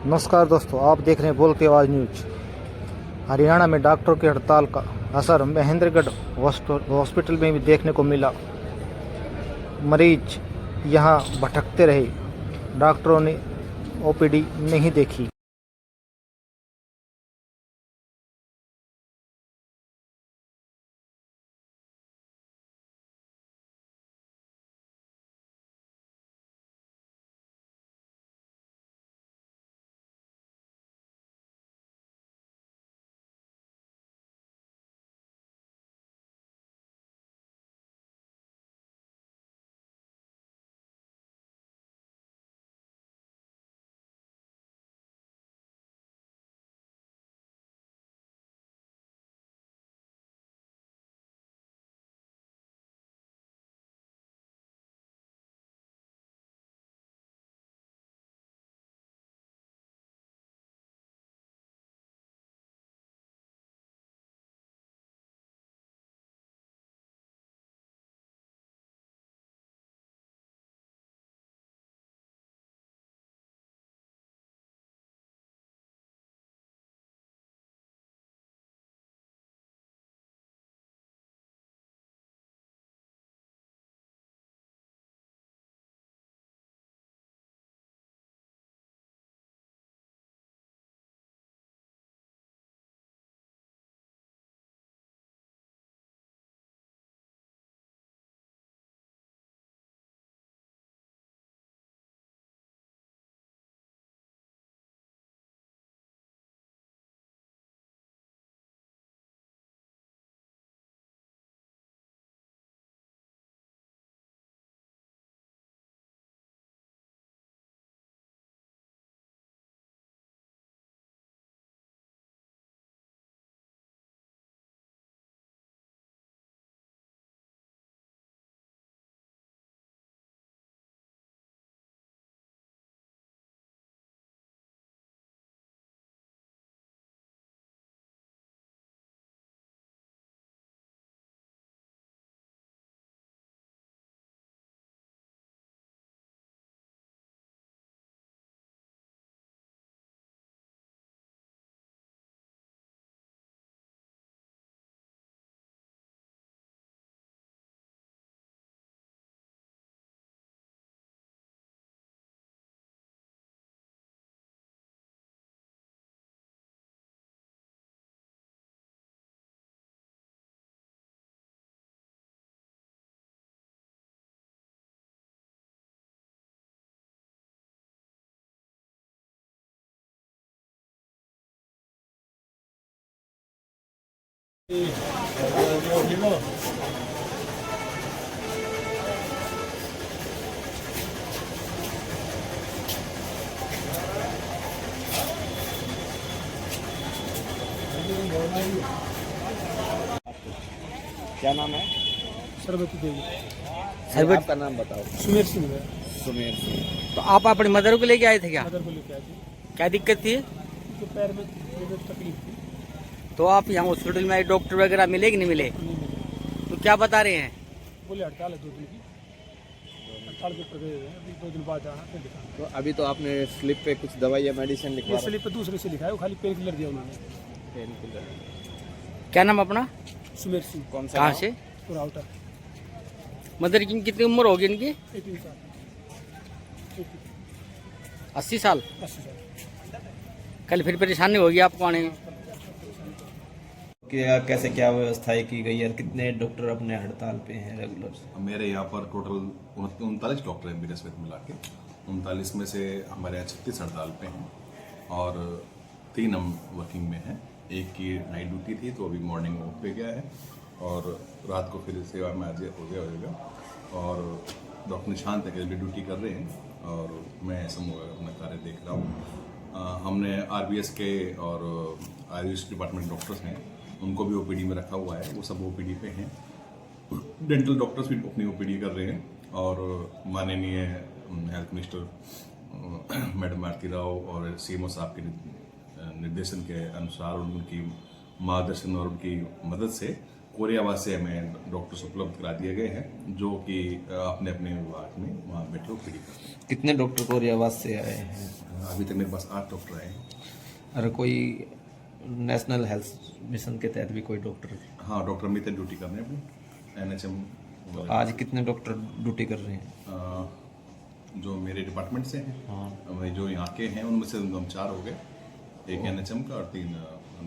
नमस्कार दोस्तों, आप देख रहे हैं बोल के आवाज़ न्यूज। हरियाणा में डॉक्टरों की हड़ताल का असर महेंद्रगढ़ हॉस्पिटल में भी देखने को मिला। मरीज यहां भटकते रहे, डॉक्टरों ने ओपीडी नहीं देखी। क्या नाम है? सरबती देवी। सरबत आपका नाम बताओ। सुमेर सिंह है। सुमेर सिंह। तो आप अपनी मदर को लेके आए थे क्या? मदर को लेके आए थे। क्या दिक्कत थी? उनके पैर में तकलीफ थी। तो आप यहाँ हॉस्पिटल में आए, डॉक्टर वगैरह मिले कि नहीं मिले? नहीं मिले। तो क्या बता रहे हैं? बोले हड़ताल है 2 दिन की। हड़ताल के ऊपर गए हैं, अभी 2 दिन बाद जाना फिर दिखाना। तो अभी तो आपने स्लिप पे कुछ दवाई या मेडिसिन लिखवा ये स्लिप पे दूसरे से लिखा है, वो खाली पेन किलर दिया उन्होंने। Pain killer. क्या नाम अपना? सुमेर सिंह। कौन सा कहाँ गाँव? से? पूरा आउटर। मदर की कितनी उम्र होगी इनकी? 18 साल। 80 साल। 80 साल। कल फिर परेशानी होगी आपको आने में? कैसे क्या व्यवस्थाएं की गई है? कितने डॉक्टर अपने हड़ताल पे हैं रेगुलर? मेरे यहाँ पर टोटल 39 डॉक्टर हैं मेरे समेत मिला के। 39 में से हमारे यहाँ 36 हड़ताल पे हैं और 3 हम वर्किंग में हैं। एक की नाइट ड्यूटी थी तो अभी मॉर्निंग ऑफ पे गया है और रात को फिर सेवा में आज हो गया और डॉक्टर निशांत अकेले ड्यूटी कर रहे हैं और मैं समूह अपना कार्य देख रहा हूँ। हमने RBS के और आयुष डिपार्टमेंट डॉक्टर्स हैं, उनको भी OPD में रखा हुआ है, वो सब OPD पे हैं। डेंटल डॉक्टर्स भी अपनी OPD कर रहे हैं और माननीय हेल्थ मिनिस्टर मैडम आरती राव और CMO साहब के निर्देशन के अनुसार उनकी मार्गदर्शन और उनकी मदद से कोरियावास से हमें डॉक्टर्स उपलब्ध करा दिए गए हैं जो कि अपने अपने विभाग में वहाँ बैठे ओपीडी करते हैं। कितने डॉक्टर कोरियावास से आए हैं? अभी तक मेरे पास 8 डॉक्टर आए हैं। और कोई नेशनल हेल्थ मिशन के तहत भी कोई डॉक्टर? हाँ, डॉक्टर अमित ड्यूटी कर रहे हैं अपनी NHM। तो आज कितने डॉक्टर ड्यूटी कर रहे हैं? जो मेरे डिपार्टमेंट से हैं, हाँ, जो यहाँ के हैं उनमें से हम 4 हो गए, एक NHM का और 3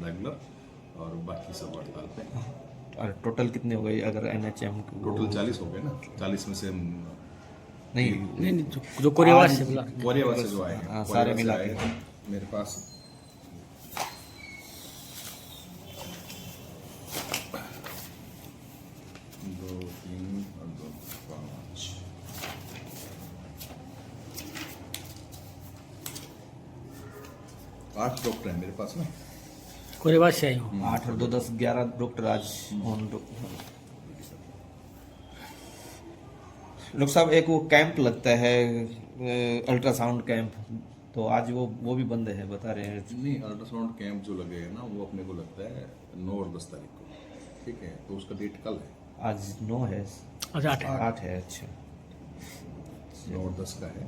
रेगुलर, और बाकी सब हड़ताल पे हैं। और टोटल कितने हो गए अगर NHM टोटल 40 हो गए ना। 40 में से नहीं, नहीं जो कोरियावास से बोला कोरियावास से जो आए हैं, हाँ, सारे कोरियावास से मिला आए के। हैं। मेरे पास 2, 3 और 2, 5 8 डॉक्टर हैं मेरे पास ना। कोरियावास से आई हूँ। 8 और 2 10 11 डॉक्टर आज ऑन। डॉक्टर साहब, एक वो कैंप लगता है अल्ट्रासाउंड कैंप, तो आज वो भी बंद है बता रहे हैं। नहीं, अल्ट्रासाउंड कैंप जो लगे हैं ना वो अपने को लगता है 9 और 10 तारीख को, ठीक है, तो उसका डेट कल है। आज 9 है? अच्छा 8 है। 8 है, अच्छा। 9 और 10 का है।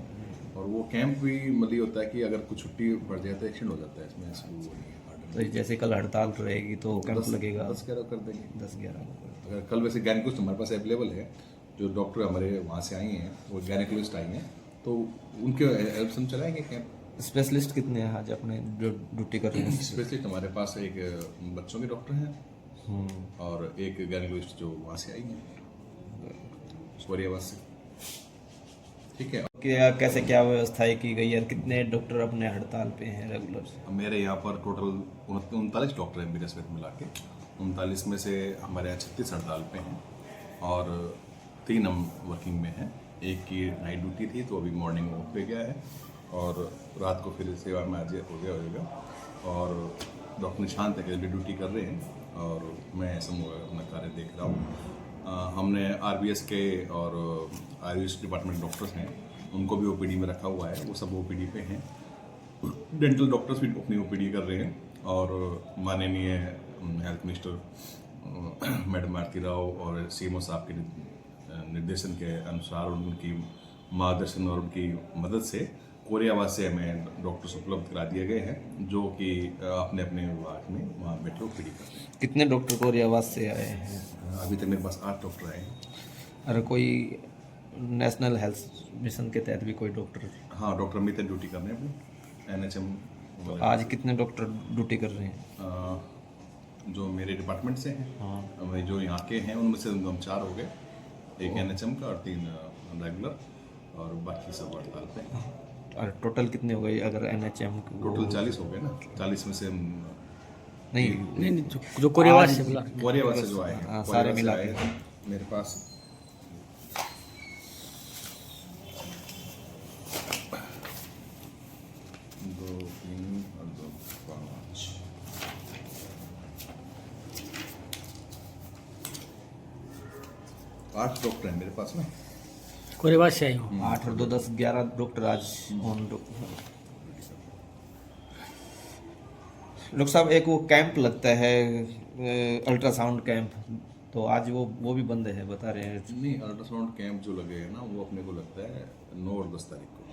और वो कैंप भी मतलब होता है कि अगर कुछ छुट्टी पड़ जाए तो एक्शन हो जाता है इसमें, ऐसा वो नहीं है। तो जैसे कल हड़ताल रहेगी तो कैंप लगेगा 10-11 कर देंगे। 10-11 को। अगर कल वैसे गायनिकोलॉजिस्ट हमारे पास अवेलेबल है, जो डॉक्टर हमारे वहाँ से आई हैं वो गायनिकोलॉजिस्ट आई हैं, तो उनके हेल्प से हम चलाएंगे कैंप। स्पेशलिस्ट कितने हैं आज अपने जो ड्यूटी कर रहे हैं? स्पेशलिस्ट हमारे पास एक बच्चों के डॉक्टर हैं और एक गायनिकोलॉजिस्ट जो वहाँ से आई हैं कोरियावास से, ठीक है। क्या कैसे क्या व्यवस्थाएं की गई है और कितने डॉक्टर अपने हड़ताल पे हैं रेगुलर? मेरे यहाँ पर टोटल 39 डॉक्टर हैं मेरे समेत मिला के। 39 में से हमारे यहाँ 36 हड़ताल पे हैं और 3 हम वर्किंग में हैं। एक की नाइट ड्यूटी थी तो अभी मॉर्निंग ऑफ पे गया है और रात को फिर सेवा में आज हो गया होगा। और डॉक्टर निशांत है कि ड्यूटी कर रहे हैं और मैं समूह अपना कार्य देख रहा हूँ। हमने RBS के और आयुष डिपार्टमेंट डॉक्टर्स हैं, उनको भी OPD में रखा हुआ है, वो सब OPD पे हैं। डेंटल डॉक्टर्स भी अपनी OPD कर रहे हैं और माननीय हेल्थ मिनिस्टर मैडम आरती राव और CMO साहब के निर्देशन के अनुसार और उनकी मार्गदर्शन और उनकी मदद से कोरियावास से हमें डॉक्टर्स उपलब्ध करा दिए गए हैं जो कि अपने अपने विभाग में वहाँ बैठे ओपीडी करते हैं। कितने डॉक्टर कोरियावास से आए हैं? अभी तक मेरे पास 8 डॉक्टर आए हैं। और कोई नेशनल हेल्थ मिशन के तहत भी कोई डॉक्टर? हाँ, डॉक्टर अमित ड्यूटी कर रहे हैं अपनी NHM। तो आज कितने डॉक्टर ड्यूटी कर रहे हैं? जो मेरे डिपार्टमेंट से हैं, हाँ, जो यहाँ के हैं उनमें से हम 4 हो गए, एक NHM का और 3 रेगुलर, और बाकी सब हड़ताल पे हैं। और टोटल कितने हो गए अगर NHM टोटल 40 हो गए ना। 40 में से नहीं, जो कोरियावास से बोला कोरियावास से जो आए हैं, हाँ, सारे मिला के। आए हैं मेरे पास 2, 3 और 2, 5 8 डॉक्टर हैं मेरे पास ना। कोरियावास से आई हूँ। 8 और 2 10 11 डॉक्टर आज ऑन। डॉक्टर साहब, एक वो कैंप लगता है अल्ट्रासाउंड कैंप, तो आज वो भी बंद है बता रहे हैं। नहीं, अल्ट्रासाउंड कैंप जो लगे हैं ना वो अपने को लगता है 9 और 10 तारीख को,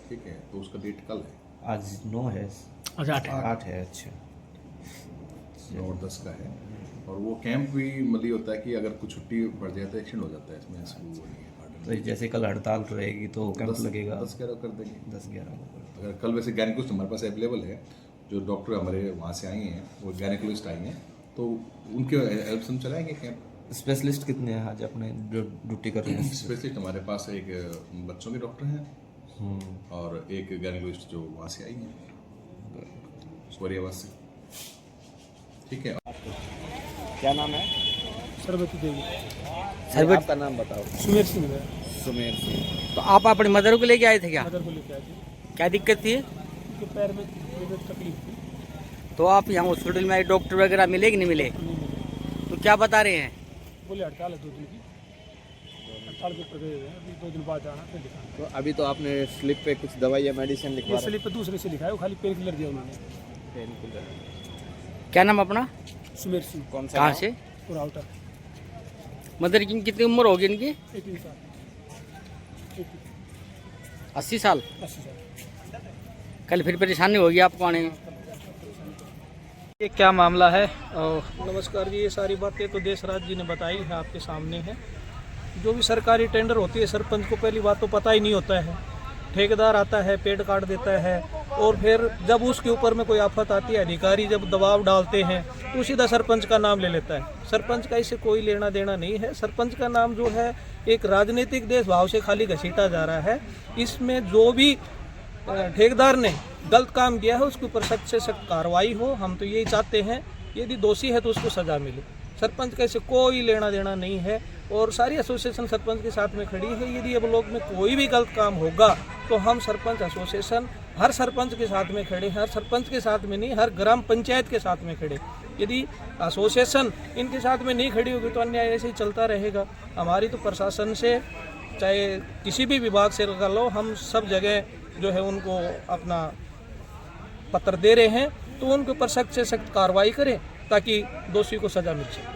ठीक है, तो उसका डेट कल है। आज 9 है? अच्छा 8 है। 8 है, अच्छा। 9 और 10 का है। और वो कैंप भी मतलब होता है कि अगर कुछ छुट्टी पड़ जाए तो एक्शन हो जाता है इसमें, ऐसा वो नहीं है। तो जैसे कल हड़ताल रहेगी तो कैंप लगेगा 10-11 कर देंगे। 10-11 को। अगर कल वैसे गायनिकोलॉजिस्ट हमारे पास अवेलेबल है, जो डॉक्टर हमारे वहाँ से आई हैं वो गायनिकोलॉजिस्ट आई हैं, तो उनके हेल्प से हम चलाएंगे कैंप। स्पेशलिस्ट कितने हैं आज अपने जो ड्यूटी कर रहे हैं? स्पेशलिस्ट हमारे पास एक बच्चों के डॉक्टर हैं और एक गायनिकोलॉजिस्ट जो वहाँ से आई हैं कोरियावास से, ठीक है। क्या नाम है? सरबती देवी। सर्वे आपका नाम बताओ। सुमेर सिंह है। सुमेर सिंह। तो आप अपनी मदर को लेके आए थे क्या? मदर को लेके आए थे, क्या दिक्कत थी? उनके पैर में तकलीफ थी। तो आप यहाँ हॉस्पिटल में डॉक्टर वगैरह मिले कि नहीं मिले? नहीं मिले। तो क्या बता रहे हैं? बोले हड़ताल है 2 दिन की, हड़ताल के ऊपर गए हैं, अभी 2 दिन बाद जाना फिर दिखाना। तो अभी तो आपने स्लिप पे कुछ दवाई या मेडिसिन लिखवा ये स्लिप पे दूसरे से लिखा है, वो खाली पेन किलर दिया उन्होंने। क्या नाम अपना? सुमेर सिंह। कौन सा कहाँ गाँव? से? पूरा आउटर। मदर की कितनी उम्र होगी इनकी? 18 साल 80 साल। 80 साल। कल फिर परेशानी होगी आपको आने में। ये क्या मामला है? नमस्कार जी, ये सारी बातें तो देशराज जी ने बताई है, आपके सामने है। जो भी सरकारी टेंडर होती है, सरपंच को पहली बात तो पता ही नहीं होता है। ठेकेदार आता है, पेड़ काट देता है, और फिर जब उसके ऊपर में कोई आफत आती है, अधिकारी जब दबाव डालते हैं तो सीधा सरपंच का नाम ले लेता है। सरपंच का इससे कोई लेना देना नहीं है। सरपंच का नाम जो है एक राजनीतिक देशभाव से खाली घसीटा जा रहा है। इसमें जो भी ठेकेदार ने गलत काम किया है उसके ऊपर सख्त से सख्त कार्रवाई हो। हम तो यही चाहते हैं, यदि दोषी है तो उसको सजा मिले। सरपंच का इससे कोई लेना देना नहीं है, और सारी एसोसिएशन सरपंच के साथ में खड़ी है। यदि अब लोग में कोई भी गलत काम होगा तो हम सरपंच एसोसिएशन हर सरपंच के साथ में खड़े हैं। हर सरपंच के साथ में नहीं, हर ग्राम पंचायत के साथ में खड़े। यदि एसोसिएशन इनके साथ में नहीं खड़ी होगी तो अन्याय ऐसे ही चलता रहेगा। हमारी तो प्रशासन से, चाहे किसी भी विभाग से लगा लो, हम सब जगह जो है उनको अपना पत्र दे रहे हैं, तो उनके ऊपर सख्त से सख्त कार्रवाई करें ताकि दोषी को सजा मिल सके।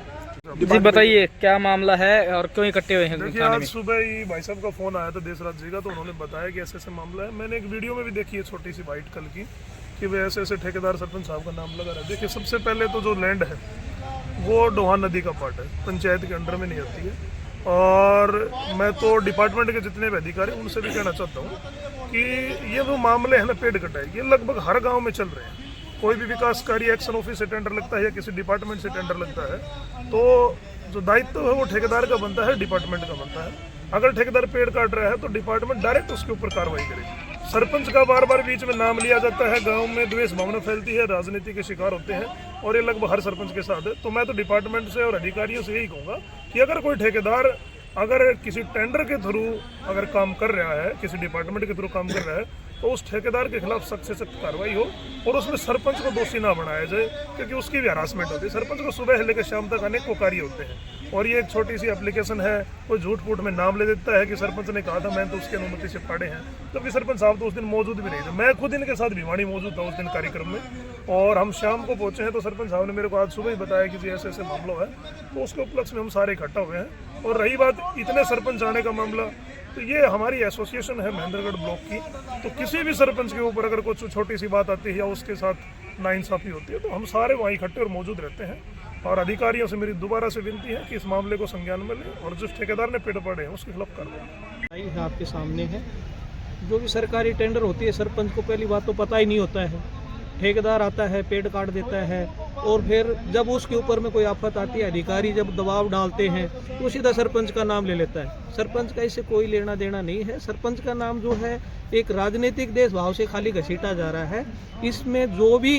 जी बताइए क्या मामला है और क्यों इकट्ठे हुए हैं देखिए, थाने आज में? सुबह ही भाई साहब का फोन आया था देशराज जी का, तो उन्होंने बताया कि ऐसे ऐसे मामला है। मैंने एक वीडियो में भी देखी है छोटी सी वाइट कल की, कि वे ऐसे ऐसे ठेकेदार सरपंच साहब का नाम लगा रहा है। देखिए, सबसे पहले तो जो लैंड है वो डोहान नदी का पार्ट है, पंचायत के अंडर में नहीं आती है। और मैं तो डिपार्टमेंट के जितने भी अधिकारी उनसे भी कहना चाहता हूँ कि ये जो मामले हैं ना पेड़ कटाई, ये लगभग हर गाँव में चल रहे हैं। कोई भी विकास कार्य एक्शन ऑफिस से टेंडर लगता है या किसी डिपार्टमेंट से टेंडर लगता है, तो जो दायित्व है वो ठेकेदार का बनता है, डिपार्टमेंट का बनता है। अगर ठेकेदार पेड़ काट रहा है तो डिपार्टमेंट डायरेक्ट उसके ऊपर कार्रवाई करे। सरपंच का बार बार बीच में नाम लिया जाता है, गांव में द्वेष भावना फैलती है, राजनीति के शिकार होते हैं, और ये लगभग हर सरपंच के साथ है। तो मैं तो डिपार्टमेंट से और अधिकारियों से यही कहूँगा कि अगर कोई ठेकेदार अगर किसी टेंडर के थ्रू अगर काम कर रहा है, किसी डिपार्टमेंट के थ्रू काम कर रहा है, तो उस ठेकेदार के खिलाफ सख्त से सख्त कार्रवाई हो, और उसमें सरपंच को दोषी ना बनाया जाए, क्योंकि उसकी भी हरासमेंट होती है। सरपंच को सुबह से लेकर शाम तक अनेक कार्य होते हैं, और ये एक छोटी सी एप्लीकेशन है, कोई झूठ फूट में नाम ले देता है कि सरपंच ने कहा था, मैंने तो उसकी अनुमति से फाड़े हैं, जबकि सरपंच साहब तो उस दिन मौजूद भी नहीं थे। मैं खुद इनके साथ भिवानी मौजूद था उस दिन कार्यक्रम में, और हम शाम को पहुंचे हैं। तो सरपंच साहब ने मेरे को आज सुबह ही बताया कि जी ऐसे ऐसे मामला है, तो उसके उपलक्ष्य में हम सारे इकट्ठा हुए हैं। और रही बात इतने सरपंच आने का मामला, तो ये हमारी एसोसिएशन है महेंद्रगढ़ ब्लॉक की, तो किसी भी सरपंच के ऊपर अगर कुछ छोटी सी बात आती है या उसके साथ नाइंसाफी होती है, तो हम सारे वहाँ इकट्ठे और मौजूद रहते हैं। और अधिकारियों से मेरी दोबारा से विनती है कि इस मामले को संज्ञान में लें, और जिस ठेकेदार ने पेड़ पाड़े हैं उसके खिलाफ कार्रवाई है। आपके सामने है, जो भी सरकारी टेंडर होती है, सरपंच को पहली बात तो पता ही नहीं होता है। ठेकेदार आता है, पेड़ काट देता है, और फिर जब उसके ऊपर में कोई आफत आती है, अधिकारी जब दबाव डालते हैं तो सीधा सरपंच का नाम ले लेता है। सरपंच का इससे कोई लेना देना नहीं है। सरपंच का नाम जो है एक राजनीतिक देशभाव से खाली घसीटा जा रहा है। इसमें जो भी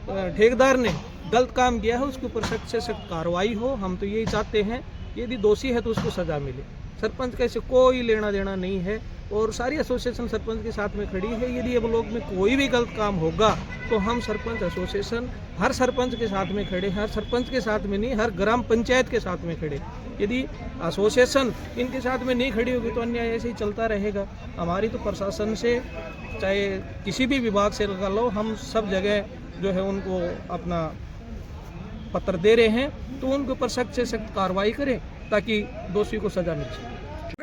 ठेकेदार ने गलत काम किया है उसके ऊपर सख्त से सख्त कार्रवाई हो। हम तो यही चाहते हैं, यदि दोषी है तो उसको सजा मिले। सरपंच का इससे कोई लेना देना नहीं है, और सारी एसोसिएशन सरपंच के साथ में खड़ी है। यदि अब लोग में कोई भी गलत काम होगा तो हम सरपंच एसोसिएशन हर सरपंच के साथ में खड़े हैं। हर सरपंच के साथ में नहीं, हर ग्राम पंचायत के साथ में खड़े। यदि एसोसिएशन इनके साथ में नहीं खड़ी होगी तो अन्याय ऐसे ही चलता रहेगा। हमारी तो प्रशासन से, चाहे किसी भी विभाग से लगा लो, हम सब जगह जो है उनको अपना पत्र दे रहे हैं, तो उनके ऊपर सख्त से सख्त कार्रवाई करें ताकि दोषी को सजा मिल सके।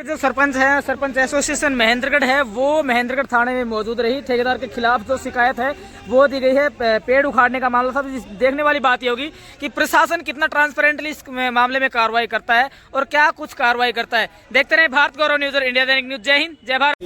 जो सरपंच है, सरपंच एसोसिएशन महेंद्रगढ़ है, वो महेंद्रगढ़ थाने में मौजूद रही। ठेकेदार के खिलाफ जो शिकायत है वो दी गई है, पेड़ उखाड़ने का मामला था। देखने वाली बात ये होगी कि प्रशासन कितना ट्रांसपेरेंटली इस मामले में कार्रवाई करता है और क्या कुछ कार्रवाई करता है। देखते रहे भारत गौरव न्यूज और इंडिया दैनिक न्यूज। जय हिंद, जय भारत।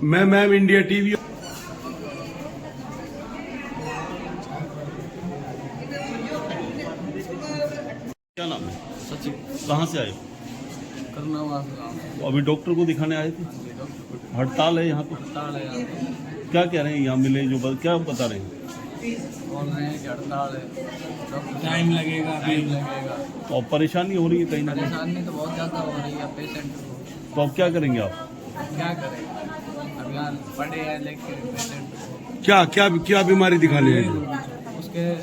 मैं मैम इंडिया टीवी। क्या नाम है? सचिन। कहाँ से आए? करना अभी डॉक्टर को दिखाने आए थे? हड़ताल है यहाँ पे? क्या कह रहे हैं यहाँ मिले जो क्या बता रहे हैं? बोल रहे हैं कि हड़ताल है, टाइम लगेगा। तो अब परेशानी हो रही है कहीं ना कहीं? परेशानी तो बहुत ज़्यादा हो रही है पेशेंट को। तो अब क्या करेंगे आप? क्या करें, अब यहाँ पड़े हैं लेके पेशेंट को। क्या क्या क्या बीमारी दिखाने हैं? उसके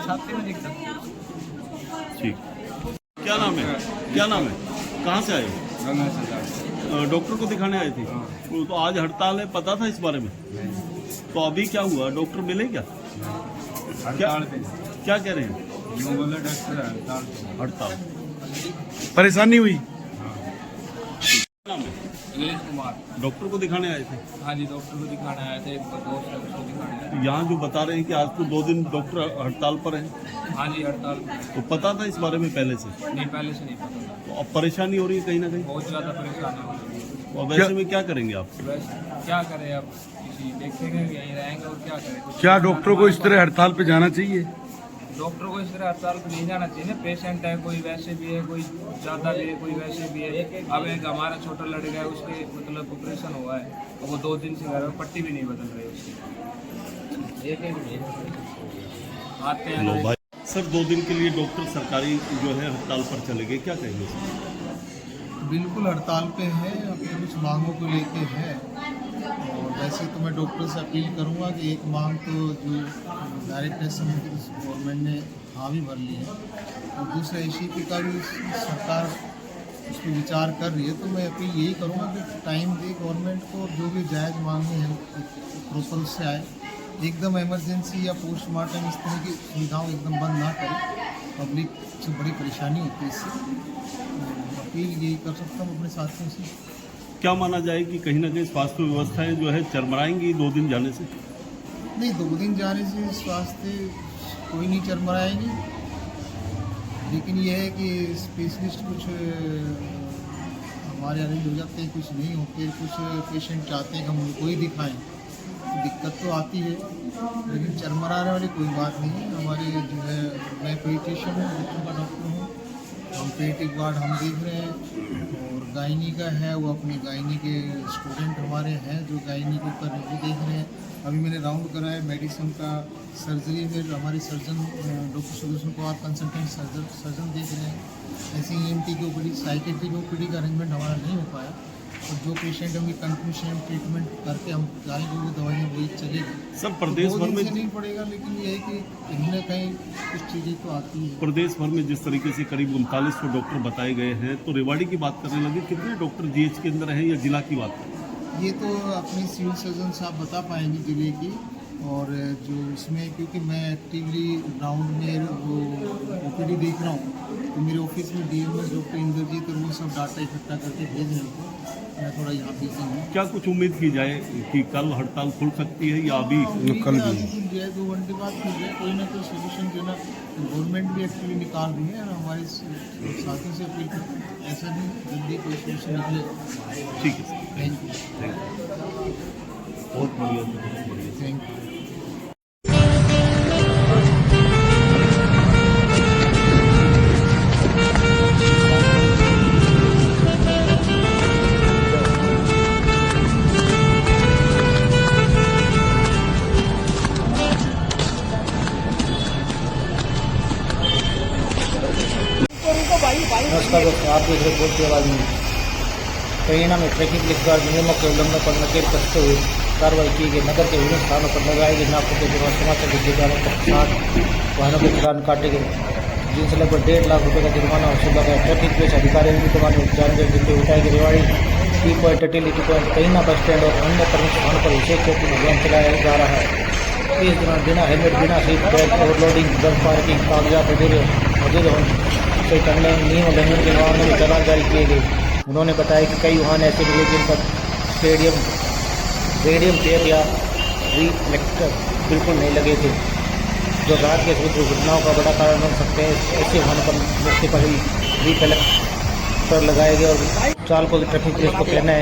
छाती में दिक्कत है। ठीक। क्या नाम है? क्या नाम है? कहाँ से आए हो? डॉक्टर को दिखाने आए थे? तो आज हड़ताल है, पता था इस बारे में? तो अभी क्या हुआ, डॉक्टर मिले क्या? क्या कह रहे हैं? हड़ताल। परेशानी हुई? क्या नाम है? दिनेश कुमार। डॉक्टर को दिखाने आए थे? हाँ जी, डॉक्टर को दिखाने आए थे, एक दोस्त है उसको दिखाने आए थे। यहाँ जो बता रहे हैं कि आज तो 2 दिन डॉक्टर हड़ताल पर है, हाँ जी, हड़ताल। तो पता था इस बारे में पहले से? नहीं, पहले से नहीं पता था। तो अब परेशानी हो रही है कहीं ना कहीं? बहुत ज़्यादा परेशानी हो रही है। और वैसे में क्या करेंगे आप? वैसे क्या करें, अब किसी देखेंगे, यहीं रहेंगे और क्या करें। क्या डॉक्टर को इस तरह हड़ताल पे जाना चाहिए? डॉक्टर को इस तरह हड़ताल पर नहीं जाना चाहिए ना। पेशेंट है, कोई वैसे भी है, कोई ज़्यादा भी है, कोई वैसे भी है। अब एक हमारा छोटा लड़का है, उसके मतलब ऑपरेशन हुआ है और वो 2 दिन से घर में पट्टी भी नहीं बदल रही उसकी। आते हैं लो भाई सर, 2 दिन के लिए डॉक्टर सरकारी जो है हड़ताल पर चले गए, क्या कहेंगे सर? बिल्कुल हड़ताल पे है, अपनी कुछ मांगों को लेके है। और वैसे तो मैं डॉक्टर से अपील करूंगा कि एक मांग तो जो डायरेक्ट गवर्नमेंट ने हामी भर ली है, और दूसरा एसीपी का भी सरकार उस पर विचार कर रही है। तो मैं अपील यही करूंगा कि टाइम दे गवर्नमेंट को, जो भी जायज़ मांगे हैं प्रोपोजल से आए। एकदम इमरजेंसी या पोस्टमार्टम इस तरह की सुविधाओं एकदम बंद ना करें, पब्लिक से बड़ी परेशानी होती है इससे। अपील यही कर सकता हूँ अपने साथियों से। क्या माना जाए कि कहीं ना कहीं स्वास्थ्य व्यवस्थाएं जो है चरमराएंगी 2 दिन जाने से? नहीं, 2 दिन जाने से स्वास्थ्य कोई नहीं चरमराएगी, लेकिन यह है कि स्पेशलिस्ट कुछ हमारे अरेंज हो जाते हैं, कुछ नहीं होते। कुछ पेशेंट चाहते हैं कि हम उनको ही दिखाएं, तो दिक्कत तो आती है, लेकिन चरमराने वाली कोई बात नहीं है। हमारे जो है, मैं पेडियाट्रिशियन हूँ, बच्चों का डॉक्टर हूँ, हम पेडियाट्रिक वार्ड हम देख रहे हैं। और गायनी का है, वो अपनी गायनी के स्टूडेंट हमारे हैं जो गायनी के ऊपर रिव्यू देख रहे हैं। अभी मैंने राउंड करा है मेडिसिन का, सर्जरी में हमारे surgeon doctor Sudarshan Kumar consultant surgeon देख रहे हैं। ऐसे ENT की ओपीडी, साइकेट्रिक ओपीडी का अरेंजमेंट हमारा नहीं हो पाया, और जो पेशेंट होंगे कंफ्यूशन ट्रीटमेंट करके हम जाएंगे, वो दवाइयाँ वही चलेगी। सब प्रदेश भर में नहीं पड़ेगा, लेकिन ये है कि कहीं ना कहीं कुछ चीज़ें तो आती है। प्रदेश भर में जिस तरीके से करीब 3900 डॉक्टर बताए गए हैं, तो रेवाड़ी की बात करने लगे, कितने डॉक्टर जीएच के अंदर हैं या जिला की बात करें? ये तो अपने सिविल सर्जन साहब बता पाएंगे जिले की, और जो इसमें क्योंकि मैं एक्टिवली ग्राउंड में वो ओपीडी देख रहा हूँ, तो मेरे ऑफिस में डीएमएस डॉक्टर इंद्रजीत और वो सब डाटा इकट्ठा करके भेज रहे हैं, मैं थोड़ा यहाँ बिजी हूँ। क्या कुछ उम्मीद की जाए कि कल हड़ताल खुल सकती है या अभी कल भी जो है 2 घंटे बाद खुल जाए, कोई ना कोई सोल्यूशन जो ना गवर्नमेंट भी एक्चुअली निकाल रही है, और हमारे साथियों से अपील करते हैं ऐसा नहीं जल्दी कोई सोल्यूशन निकले। ठीक है, थैंक यू, बहुत बढ़िया, थैंक यू। नमस्कार दोस्तों, आप देख रहे बोलती आवाज़ न्यूज। परिणाम में ट्रैफिक पुलिस द्वारा नियमों के उल्लंघन पर नकेल कसते हुए कार्रवाई की गई। नगर के विभिन्न स्थानों पर लगाए गए नाकों के दौरान समाचार दिखाने तक 60 वाहनों के चालान काटे गए, जिनसे लगभग 1.5 लाख रुपये का जुर्माना वसूला गया। ट्रैफिक पुलिस अधिकारियों ने जुर्माने जानकारी देते हुए बताया कि रेवाड़ी टी पॉइंट, टेटिलिटी पॉइंट, कहीना बस स्टैंड और अन्य प्रमुख स्थानों पर विशेष चेकिंग अभियान चलाया जा रहा है। इस दौरान बिना हेलमेट, बिना सीट बेल्ट, ओवरलोडिंग, गलत पार्किंग, कागजात अधूरे से करने नियम उल्लंघन के मामले में चालान जारी किए गए। उन्होंने बताया कि कई वाहन ऐसे मिले जिन पर रेडियम टेप या रिफ्लेक्टर बिल्कुल नहीं लगे थे, जो रात के समय दुर्घटनाओं का बड़ा कारण बन सकते हैं। ऐसे वाहनों पर मौके पर ही रिफ्लेक्टर लगाए गए। और चालकों की ट्रैफिक पुलिस को कहना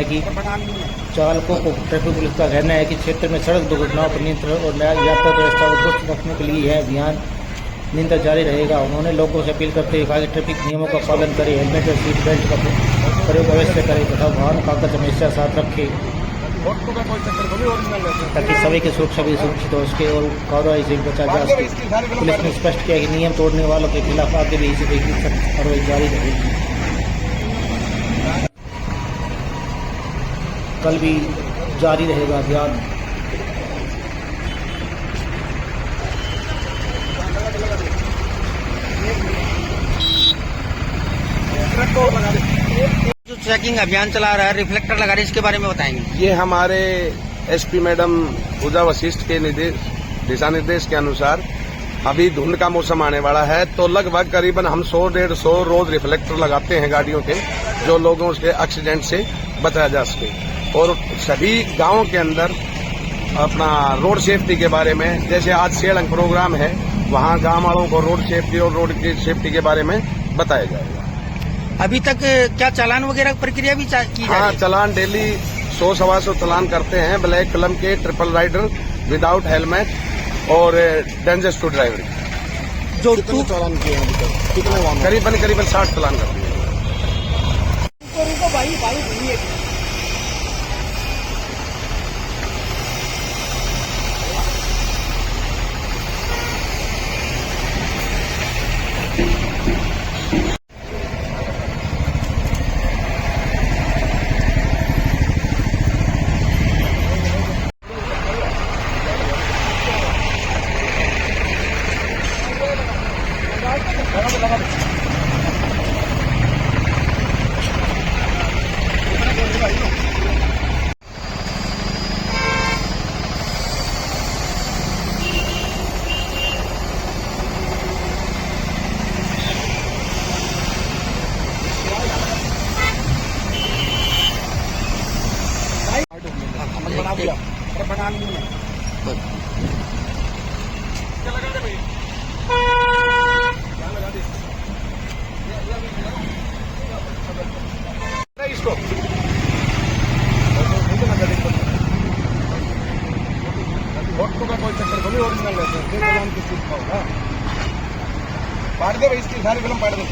है कि क्षेत्र में सड़क दुर्घटनाओं पर नियंत्रण और यातायात व्यवस्था को दुरुस्त रखने के लिए यह अभियान निरंतर जारी रहेगा। उन्होंने लोगों से अपील करते हुए कहा कि ट्रैफिक नियमों का पालन करें, हेलमेट और सीट बेल्ट का प्रयोग अवश्य करें तथा वाहन कागज हमेशा साथ रखें, ताकि सभी की सुरक्षा भी सुरक्षित हो सके और कार्रवाई से बचा जा सके। पुलिस ने स्पष्ट किया कि नियम तोड़ने वालों के खिलाफ आगे भी इसी तरीके की सख्त कार्रवाई जारी रहेगी। कल भी जारी रहेगा अभियान। जो चेकिंग अभियान चला रहा है, रिफ्लेक्टर लगा रहे हैं, इसके बारे में बताएंगे। ये हमारे एसपी मैडम पूजा वशिष्ठ के दिशा निर्देश के अनुसार अभी धुंध का मौसम आने वाला है, तो लगभग करीबन हम 100-150 रोज रिफ्लेक्टर लगाते हैं गाड़ियों के, जो लोगों के एक्सीडेंट से बचाया जा सके। और सभी गांवों के अंदर अपना रोड सेफ्टी के बारे में, जैसे आज सेलंग प्रोग्राम है, वहां गांव वालों को रोड सेफ्टी और रोड की सेफ्टी के बारे में बताया जाएगा। अभी तक क्या चालान वगैरह प्रक्रिया भी की जा रही है? चालान डेली 100-125 चालान करते हैं, ब्लैक कलम के, ट्रिपल राइडर, विदाउट हेलमेट और डेंजरस टू ड्राइवरी। जो चालान किए हैं करीबन 60 चालान करते हैं। इसको फोटो का कोई चक्कर को भी ओरिजिनल लेते हैं, फिल्म की सीट होगा पाड़ दे भाई, इसकी सारी फिल्म पाड़ दे।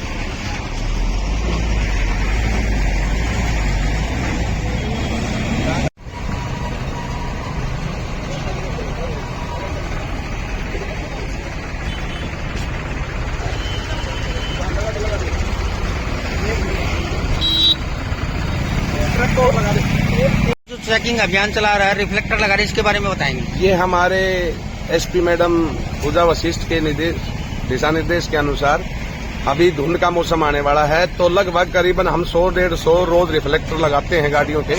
ट्रक को लगा दे। चेकिंग अभियान चला रहा है, रिफ्लेक्टर लगा रहे हैं, इसके बारे में बताएंगे। ये हमारे एसपी मैडम पूजा वशिष्ठ के दिशा निर्देश के अनुसार अभी धुंध का मौसम आने वाला है, तो लगभग करीबन हम 100-150 रोज रिफ्लेक्टर लगाते हैं गाड़ियों के,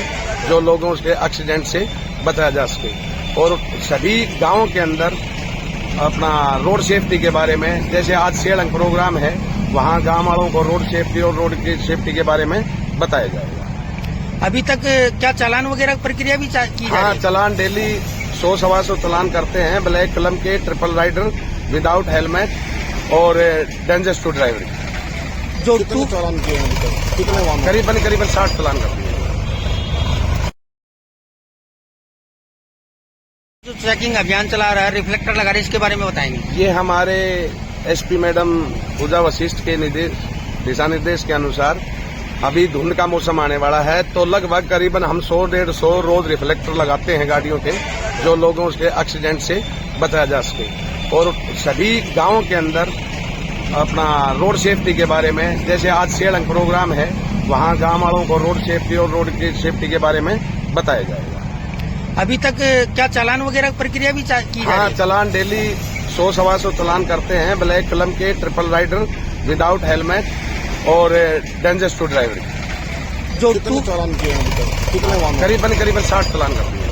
जो लोगों के एक्सीडेंट से बचाया जा सके। और सभी गांवों के अंदर अपना रोड सेफ्टी के बारे में, जैसे आज सेलंग प्रोग्राम है, वहां गांव वालों को रोड सेफ्टी और रोड की सेफ्टी के बारे में बताया जाएगा। अभी तक क्या चालान वगैरह प्रक्रिया भी की जा रही है? हाँ, चालान डेली 100-125 चालान करते हैं, ब्लैक कलम के, ट्रिपल राइडर, विदाउट हेलमेट और डेंजरस टू ड्राइवरी। जो चालान किए हैं करीबन 60 चालान करते हैं। जो चेकिंग अभियान चला रहा है, रिफ्लेक्टर लगा रहे हैं, इसके बारे में बताएंगे। ये हमारे एसपी मैडम पूजा वशिष्ठ के दिशा निर्देश के अनुसार अभी धुंध का मौसम आने वाला है, तो लगभग करीबन हम 100-150 रोज रिफ्लेक्टर लगाते हैं गाड़ियों के, जो लोगों के एक्सीडेंट से बचाया जा सके। और सभी गांवों के अंदर अपना रोड सेफ्टी के बारे में, जैसे आज सेलंग प्रोग्राम है, वहां गांव वालों को रोड सेफ्टी और रोड की सेफ्टी के बारे में बताया जाएगा। अभी तक क्या चालान वगैरह प्रक्रिया भी की जा रही है? हाँ, चालान डेली 100-125 चालान करते हैं, ब्लैक कलम के, ट्रिपल राइडर, विदाउट हेलमेट और डेंजरस टू ड्राइवरी। जो चालान किए हैं करीबन 60 चालान करते हैं।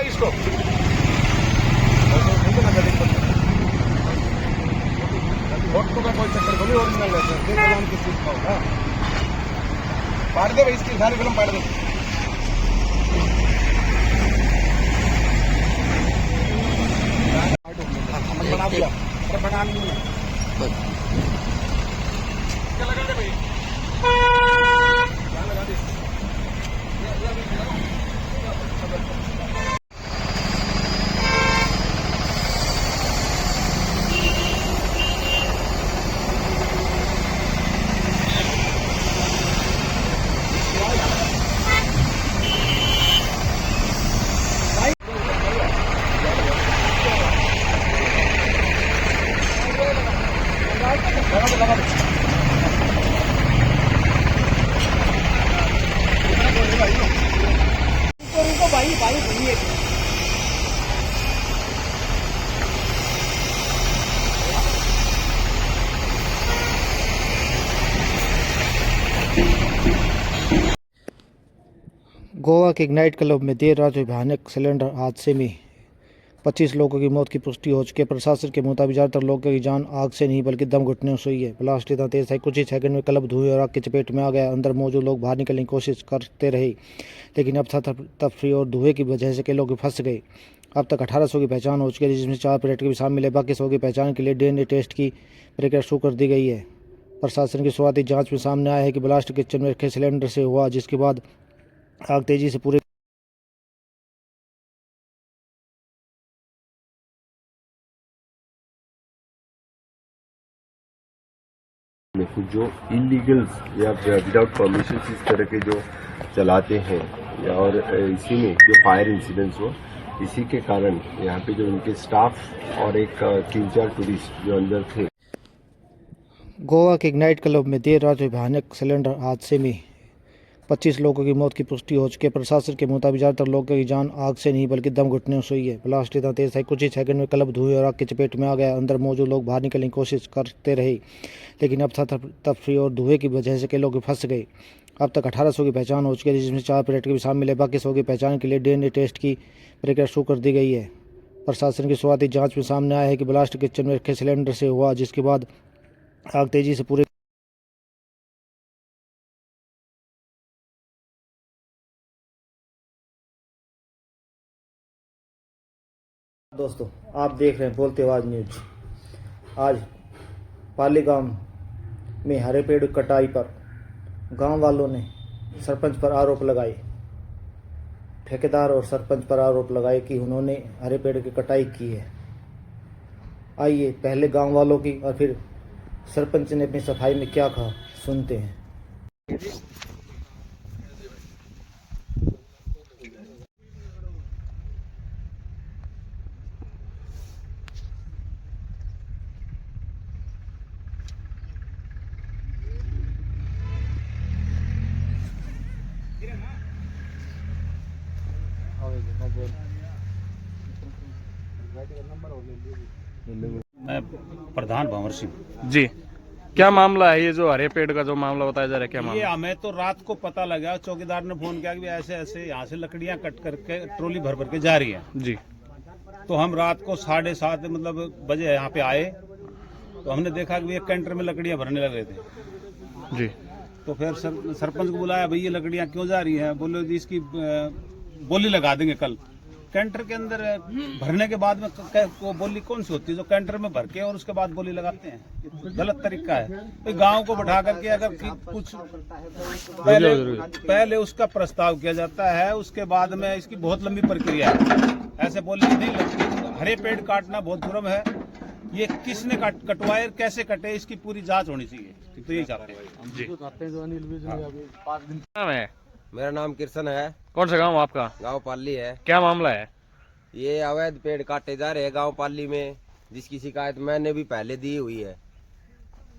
इसको फोटो का कोई चक्कर बोली, ओरिजिनल है की सीट होगा, पाड़ दे भाई, इसकी सारी फिल्म पाड़ दे। बना दिया, बना लिया, क्या लगा दे भाई, क्या लगा दे। गोवा के एक नाइट क्लब में देर रात हुए भयानक सिलेंडर हादसे में 25 लोगों की मौत की पुष्टि हो चुकी है। प्रशासन के मुताबिक ज़्यादातर लोगों की जान आग से नहीं बल्कि दम घुटने से हुई है। ब्लास्ट इतना तेज है, कुछ ही सेकंड में क्लब धुएं और आग की चपेट में आ गया। अंदर मौजूद लोग बाहर निकलने की कोशिश करते रहे, लेकिन अब तफरी और धुएं की वजह से कई लोग फंस गए। अब तक 1800 की पहचान हो चुकी है, जिसमें 4 पर्यटक भी शामिल है। बाकी 100 की पहचान के लिए डीएनए टेस्ट की प्रक्रिया शुरू कर दी गई है। प्रशासन की शुरुआती जाँच में सामने आया है कि ब्लास्ट किचन में रखे सिलेंडर से हुआ, जिसके बाद आग तेजी से पूरे कुछ जो इलीगल्स या विदाउट परमिशन इस तरह के जो चलाते हैं, और इसी में जो फायर इंसिडेंट्स हुआ, इसी के कारण यहाँ पे जो उनके स्टाफ और एक 3-4 टूरिस्ट जो अंदर थे। गोवा के एक नाइट क्लब में देर रात हुए भयानक सिलेंडर हादसे में 25 लोगों की मौत की पुष्टि हो चुकी है। प्रशासन के मुताबिक ज़्यादातर लोगों की जान आग से नहीं बल्कि दम घुटने से हुई है। ब्लास्ट इतना तेज है, कुछ ही सेकंड में क्लब धुएं और आग की चपेट में आ गया। अंदर मौजूद लोग बाहर निकलने की कोशिश करते रहे, लेकिन अब तफरी और धुएं की वजह से कई लोग फंस गए। अब तक 1800 की पहचान हो चुकी है, जिसमें 4 पर्यटक भी शामिल है। बाकी 100 की पहचान के लिए डीएनए टेस्ट की प्रक्रिया शुरू कर दी गई है। प्रशासन की शुरुआती जाँच में सामने आया है कि ब्लास्ट किचन में रखे सिलेंडर से हुआ, जिसके बाद आग तेजी से पूरे दोस्तों, आप देख रहे हैं बोलते आवाज़ न्यूज। आज पाली गांव में हरे पेड़ कटाई पर गांव वालों ने सरपंच पर आरोप लगाए। ठेकेदार और सरपंच पर आरोप लगाए कि उन्होंने हरे पेड़ की कटाई की है। आइए पहले गांव वालों की और फिर सरपंच ने अपनी सफाई में क्या कहा, सुनते हैं। मैं प्रधान भंवर सिंह जी, क्या मामला है ये जो हरे पेड़ का जो मामला बताया जा रहा है, क्या ये मामला? हमें तो रात को पता लगा, चौकीदार ने फोन किया कि ऐसे ऐसे यहाँ से लकड़ियाँ कट करके ट्रॉली भर भर के जा रही है। जी, तो हम रात को 7:30 मतलब बजे यहाँ पे आए, तो हमने देखा कि एक कैंटर में लकड़ियाँ भरने लग रहे थे। जी, तो फिर सरपंच को बुलाया, भाई ये लकड़ियाँ क्यों जा रही हैं? बोले जी इसकी बोली लगा देंगे कल। कैंटर के अंदर भरने के बाद में वो बोली कौन सी होती है जो कैंटर में भर के और उसके बाद बोली लगाते हैं? ये गलत तरीका है। तो गांव को बैठा करके अगर कुछ पहले उसका प्रस्ताव किया जाता है, उसके बाद में इसकी बहुत लंबी प्रक्रिया है, ऐसे बोली नहीं लगती। हरे पेड़ काटना बहुत जुर्म है। ये किसने कटवाए, कैसे कटे, इसकी पूरी जांच होनी चाहिए। तो यही चाहते हैं जी। नाम है? मेरा नाम किशन है। कौन सा गांव आपका? गांव पाली है। क्या मामला है? ये अवैध पेड़ काटे जा रहे हैं गांव पाली में, जिसकी शिकायत मैंने भी पहले दी हुई है।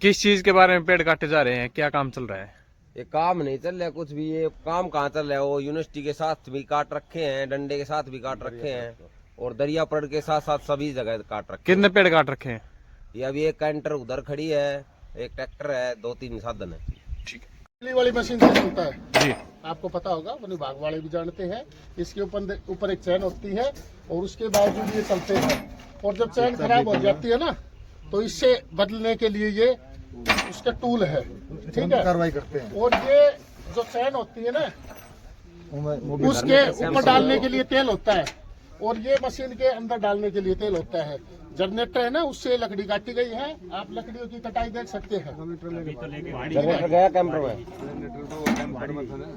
किस चीज के बारे में पेड़ काटे जा रहे हैं, क्या काम चल रहा है? ये काम नहीं चल रहा कुछ भी। ये काम कहाँ चल रहा है? वो यूनिवर्सिटी के साथ भी काट रखे हैं, डंडे के साथ भी काट रखे हैं, और दरियापड़ के साथ साथ सभी जगह काट रखे। कितने पेड़ काट रखे हैं? ये अभी एक कैंटर उधर खड़ी है, एक ट्रैक्टर है, 2-3 साधन है। बिजली वाली मशीन से चलता है जी, आपको पता होगा, वन विभाग वाले भी जानते हैं। इसके ऊपर एक चैन होती है और उसके बावजूद ये चलते हैं, और जब चैन खराब हो जाती है ना, तो इससे बदलने के लिए ये उसका टूल है, ठीक है, कार्रवाई करते हैं। और ये जो चैन होती है ना, उसके ऊपर डालने के लिए तेल होता है, और ये मशीन के अंदर डालने के लिए तेल होता है। जनरेटर है ना, उससे लकड़ी काटी गई है। आप लकड़ियों की कटाई देख सकते हैं। जनरेटर गया कैंपर में,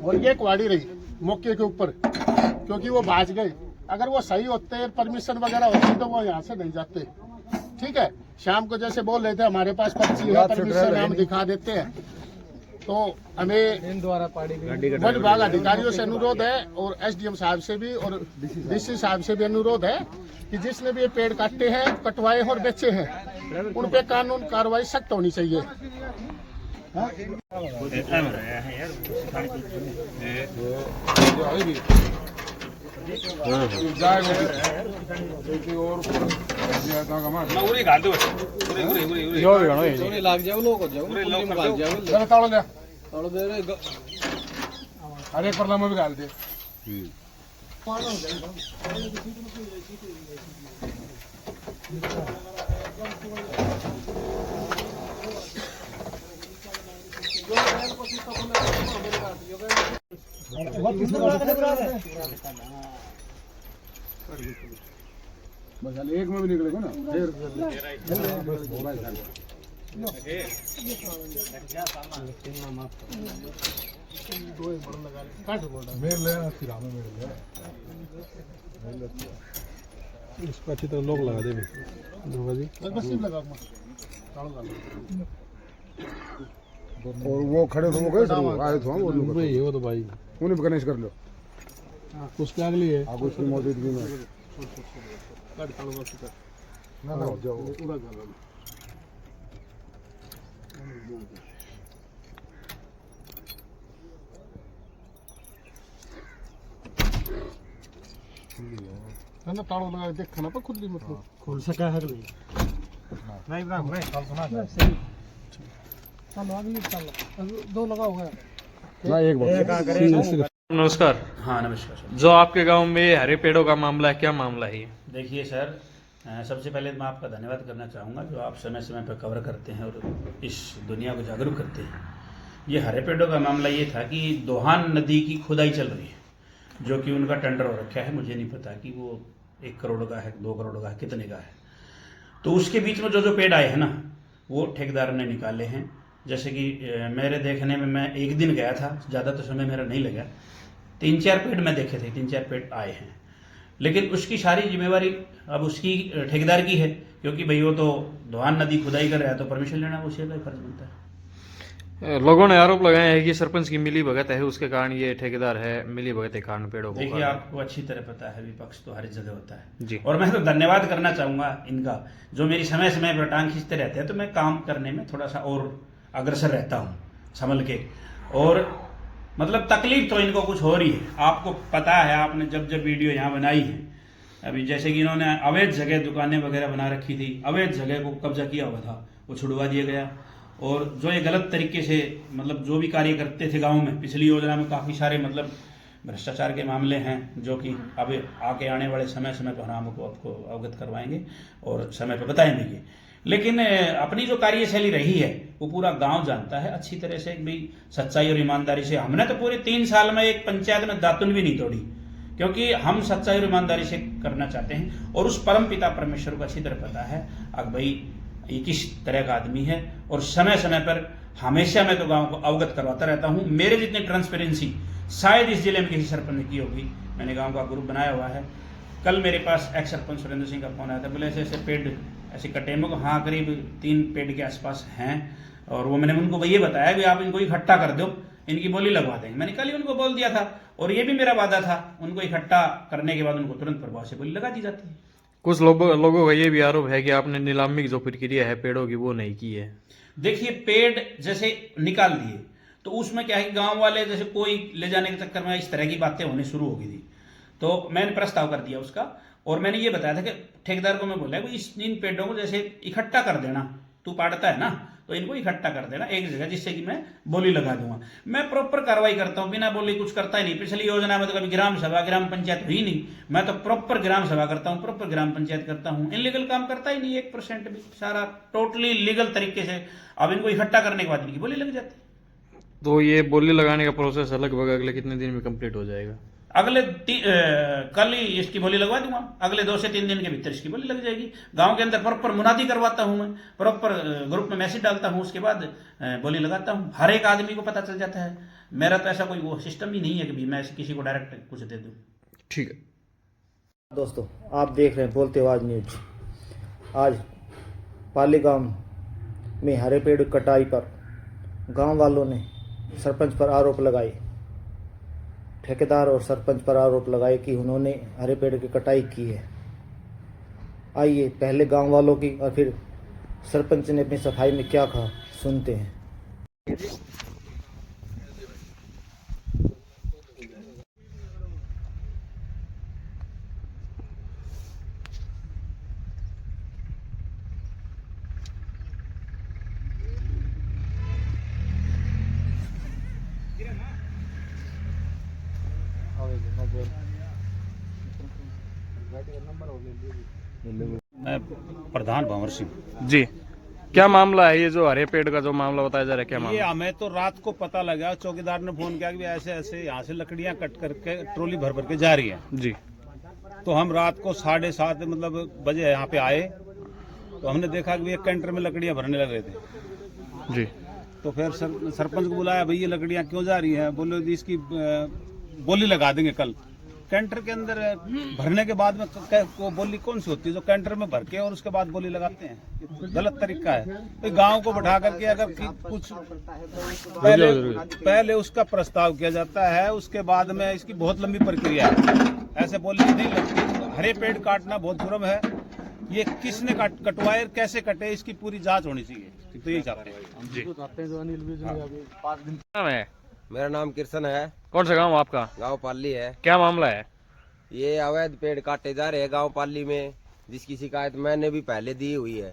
और ये कुआड़ी रही मौके के ऊपर, क्योंकि वो भाज गए। अगर वो सही होते, परमिशन वगैरह होती, तो वो यहाँ से नहीं जाते। ठीक है, शाम को जैसे बोल रहे थे हमारे पास पर्ची है, परमिशन हम दिखा देते हैं। तो हमें वन विभाग अधिकारियों से अनुरोध है, और एसडीएम साहब से भी और डीसी साहब से भी अनुरोध है कि जिसने भी ये पेड़ काटे हैं, कटवाए और बेचे हैं, उन पे कानून कार्रवाई सख्त होनी चाहिए। अरे परला में भी डाल दे। बस एक में भी निकलेगा ना। इसको अच्छी तरह लोग लगा दे और वो खड़े थे, वो गए आए थे, वो तो भाई उन्हें गणेश कर लो। उसके अगली है उसकी मौजूदगी में ना जाओ। ना तालों लगा देखना पर खुद भी मतलब खोल सका है नहीं ना भाई कल सुना चलो अगली चलो दो लगा हुआ है ना एक बार। नमस्कार। हाँ नमस्कार सर। जो आपके गांव में हरे पेड़ों का मामला है, क्या मामला है? देखिए सर, सबसे पहले मैं आपका धन्यवाद करना चाहूँगा जो आप समय समय पर कवर करते हैं और इस दुनिया को जागरूक करते हैं। ये हरे पेड़ों का मामला ये था कि दोहान नदी की खुदाई चल रही है, जो कि उनका टेंडर हो रखा है। मुझे नहीं पता कि वो 1 करोड़ का है, 2 करोड़ का है, कितने का है। तो उसके बीच में जो पेड़ आए हैं ना, वो ठेकेदार ने निकाले हैं। जैसे कि मेरे देखने में, मैं एक दिन गया था, ज़्यादा तो समय मेरा नहीं लगा, 3-4 पेड़ मैं देखे थे, 3-4 पेड़ आए हैं। लेकिन उसकी सारी जिम्मेवारी अब उसकी ठेकेदार की है, क्योंकि भाई वो तो दोहान नदी खुदाई कर रहा है, तो परमिशन लेना उसी का ही फर्ज बनता है। लोगों ने आरोप लगाया है कि सरपंच की मिली भगत है, उसके कारण ये ठेकेदार है, मिली भगत के कारण पेड़ों को। देखिए आपको अच्छी तरह पता है, विपक्ष तो हर जगह होता है जी। और मैं तो धन्यवाद करना चाहूँगा इनका, जो मेरी समय समय पर टांग खींचते रहते हैं, तो मैं काम करने में थोड़ा सा और अग्रसर रहता हूँ संभल के। और मतलब तकलीफ तो इनको कुछ हो रही है, आपको पता है, आपने जब वीडियो यहाँ बनाई है अभी जैसे कि इन्होंने अवैध जगह दुकानें वगैरह बना रखी थी, अवैध जगह को कब्जा किया हुआ था, वो छुड़वा दिया गया। और जो ये गलत तरीके से मतलब जो भी कार्य करते थे गाँव में, पिछली योजना में काफ़ी सारे मतलब भ्रष्टाचार के मामले हैं जो कि अब आगे आने वाले समय पर हम आपको अवगत करवाएंगे और समय पर बताएंगे भी। लेकिन अपनी जो कार्यशैली रही है वो पूरा गांव जानता है अच्छी तरह से, भी सच्चाई और ईमानदारी से। हमने तो पूरे 3 साल में एक पंचायत में दातुन भी नहीं तोड़ी, क्योंकि हम सच्चाई और ईमानदारी से करना चाहते हैं। और उस परम पिता परमेश्वर को अच्छी तरह पता है अब भाई ये किस तरह का आदमी है, और समय समय पर हमेशा मैं तो गांव को अवगत करवाता रहता हूं। मेरे जितनी ट्रांसपेरेंसी शायद इस जिले में किसी सरपंच ने की होगी। मैंने गांव का ग्रुप बनाया हुआ है। कल मेरे पास एक्स सरपंच सुरेंद्र सिंह का फोन आया था, बोले ऐसे ऐसे पेड़ ऐसे कटे में, हाँ करीब 3 पेड़ के आसपास हैं। और वो मैंने उनको ये बताया कि आप इनको इकट्ठा कर दो, इनकी बोली लगवा देंगे। मैंने कल ही उनको बोल दिया था, और ये भी मेरा वादा था, उनको इकट्ठा करने के बाद उनको तुरंत प्रभाव से बोली लगा दी जाती है। कुछ लोगों का ये भी आरोप है कि आपने नीलामी की जो प्रक्रिया है पेड़ों की वो नहीं की है। देखिए, पेड़ जैसे निकाल दिए तो उसमें क्या है कि गांव वाले जैसे कोई ले जाने के चक्कर में इस तरह की बातें होनी शुरू हो गई थी। तो मैंने प्रस्ताव कर दिया उसका, और मैंने ये बताया था कि ठेकेदार को मैं बोला कि इन पेड़ों को जैसे इकट्ठा कर देना, तू पाड़ता है ना तो इनको इकट्ठा कर देना एक जगह, जिससे कि मैं बोली लगा दूंगा। मैं प्रॉपर कार्रवाई करता हूं, बिना बोली कुछ करता ही नहीं। पिछली योजना में तो कभी ग्राम सभा ग्राम पंचायत हुई नहीं। मैं तो प्रॉपर ग्राम सभा करता हूं, प्रॉपर ग्राम पंचायत करता हूं। इनलीगल काम करता ही नहीं 1% भी, सारा टोटली लीगल तरीके से। अब इनको इकट्ठा करने के बाद इनकी बोली लग जाती है। तो ये बोली लगाने का प्रोसेस लगभग अगले कितने दिन में कंप्लीट हो जाएगा? अगले कल ही इसकी बोली लगवा दूंगा। अगले 2 से 3 दिन के भीतर इसकी बोली लग जाएगी। गांव के अंदर प्रॉपर मुनादी करवाता हूं मैं, प्रॉपर ग्रुप में मैसेज डालता हूं, उसके बाद बोली लगाता हूं। हर एक आदमी को पता चल जाता है। मेरा तो ऐसा कोई वो सिस्टम ही नहीं है कि भी मैं किसी को डायरेक्ट कुछ दे दूं। ठीक है दोस्तों, आप देख रहे हैं बोलते आवाज न्यूज। आज पाली गांव में हरे पेड़ कटाई पर गांव वालों ने सरपंच पर आरोप लगाए, ठेकेदार और सरपंच पर आरोप लगाए कि उन्होंने हरे पेड़ की कटाई की है। आइए पहले गांव वालों की और फिर सरपंच ने अपनी सफाई में क्या कहा सुनते हैं। मैं प्रधान भंवर सिंह जी, क्या मामला है ये जो हरे पेड़ का जो मामला बताया जा रहा है, क्या मामला? ये हमें तो रात को पता लगा, चौकीदार ने फोन किया कि ऐसे ऐसे यहाँ से लकड़ियाँ कट करके ट्रॉली भर भर के जा रही है जी। तो हम रात को 7:30 मतलब बजे यहाँ पे आए, तो हमने देखा कि एक कैंटर में लकड़ियाँ भरने लग रहे थे जी। तो फिर सरपंच को बुलाया, भाई ये लकड़ियाँ क्यों जा रही है? बोले जी इसकी बोली लगा देंगे कल। कैंटर के अंदर भरने के बाद में वो बोली कौन सी होती है जो कैंटर में भर के और उसके बाद बोली लगाते हैं? गलत तरीका है। तो गांव को बैठा करके अगर कुछ पहले उसका प्रस्ताव किया जाता है, उसके बाद में इसकी बहुत लंबी प्रक्रिया है। ऐसे बोली नहीं लगती। हरे पेड़ काटना बहुत जुर्म है। ये किसने कटवाए, कैसे कटे, इसकी पूरी जांच होनी चाहिए। तो यही चाहते हैं जी। मेरा नाम किशन है। कौन सा गांव आपका? गांव पाली है। क्या मामला है? ये अवैध पेड़ काटे जा रहे हैं गांव पाली में, जिसकी शिकायत मैंने भी पहले दी हुई है।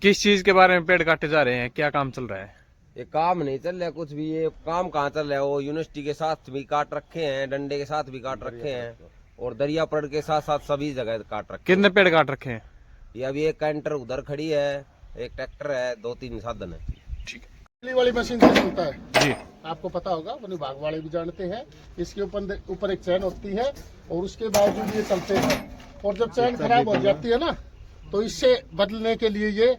किस चीज के बारे में पेड़ काटे जा रहे हैं? क्या काम चल रहा है? ये काम नहीं चल रहा कुछ भी। ये काम कहाँ चल रहा है? वो यूनिवर्सिटी के साथ भी काट रखे हैं, डंडे के साथ भी काट रखे हैं, और दरियापड़ के साथ साथ सभी जगह काट रखे। कितने पेड़ काट रखे हैं? ये अभी एक कैंटर उधर खड़ी है, एक ट्रैक्टर है, 2-3 साधन है। ठीक है। बिजली वाली मशीन से चलता है जी, आपको पता होगा, वन विभाग वाले भी जानते हैं। इसके ऊपर एक चैन होती है और उसके बावजूद ये चलते हैं। और जब चैन खराब हो जाती है ना, तो इससे बदलने के लिए ये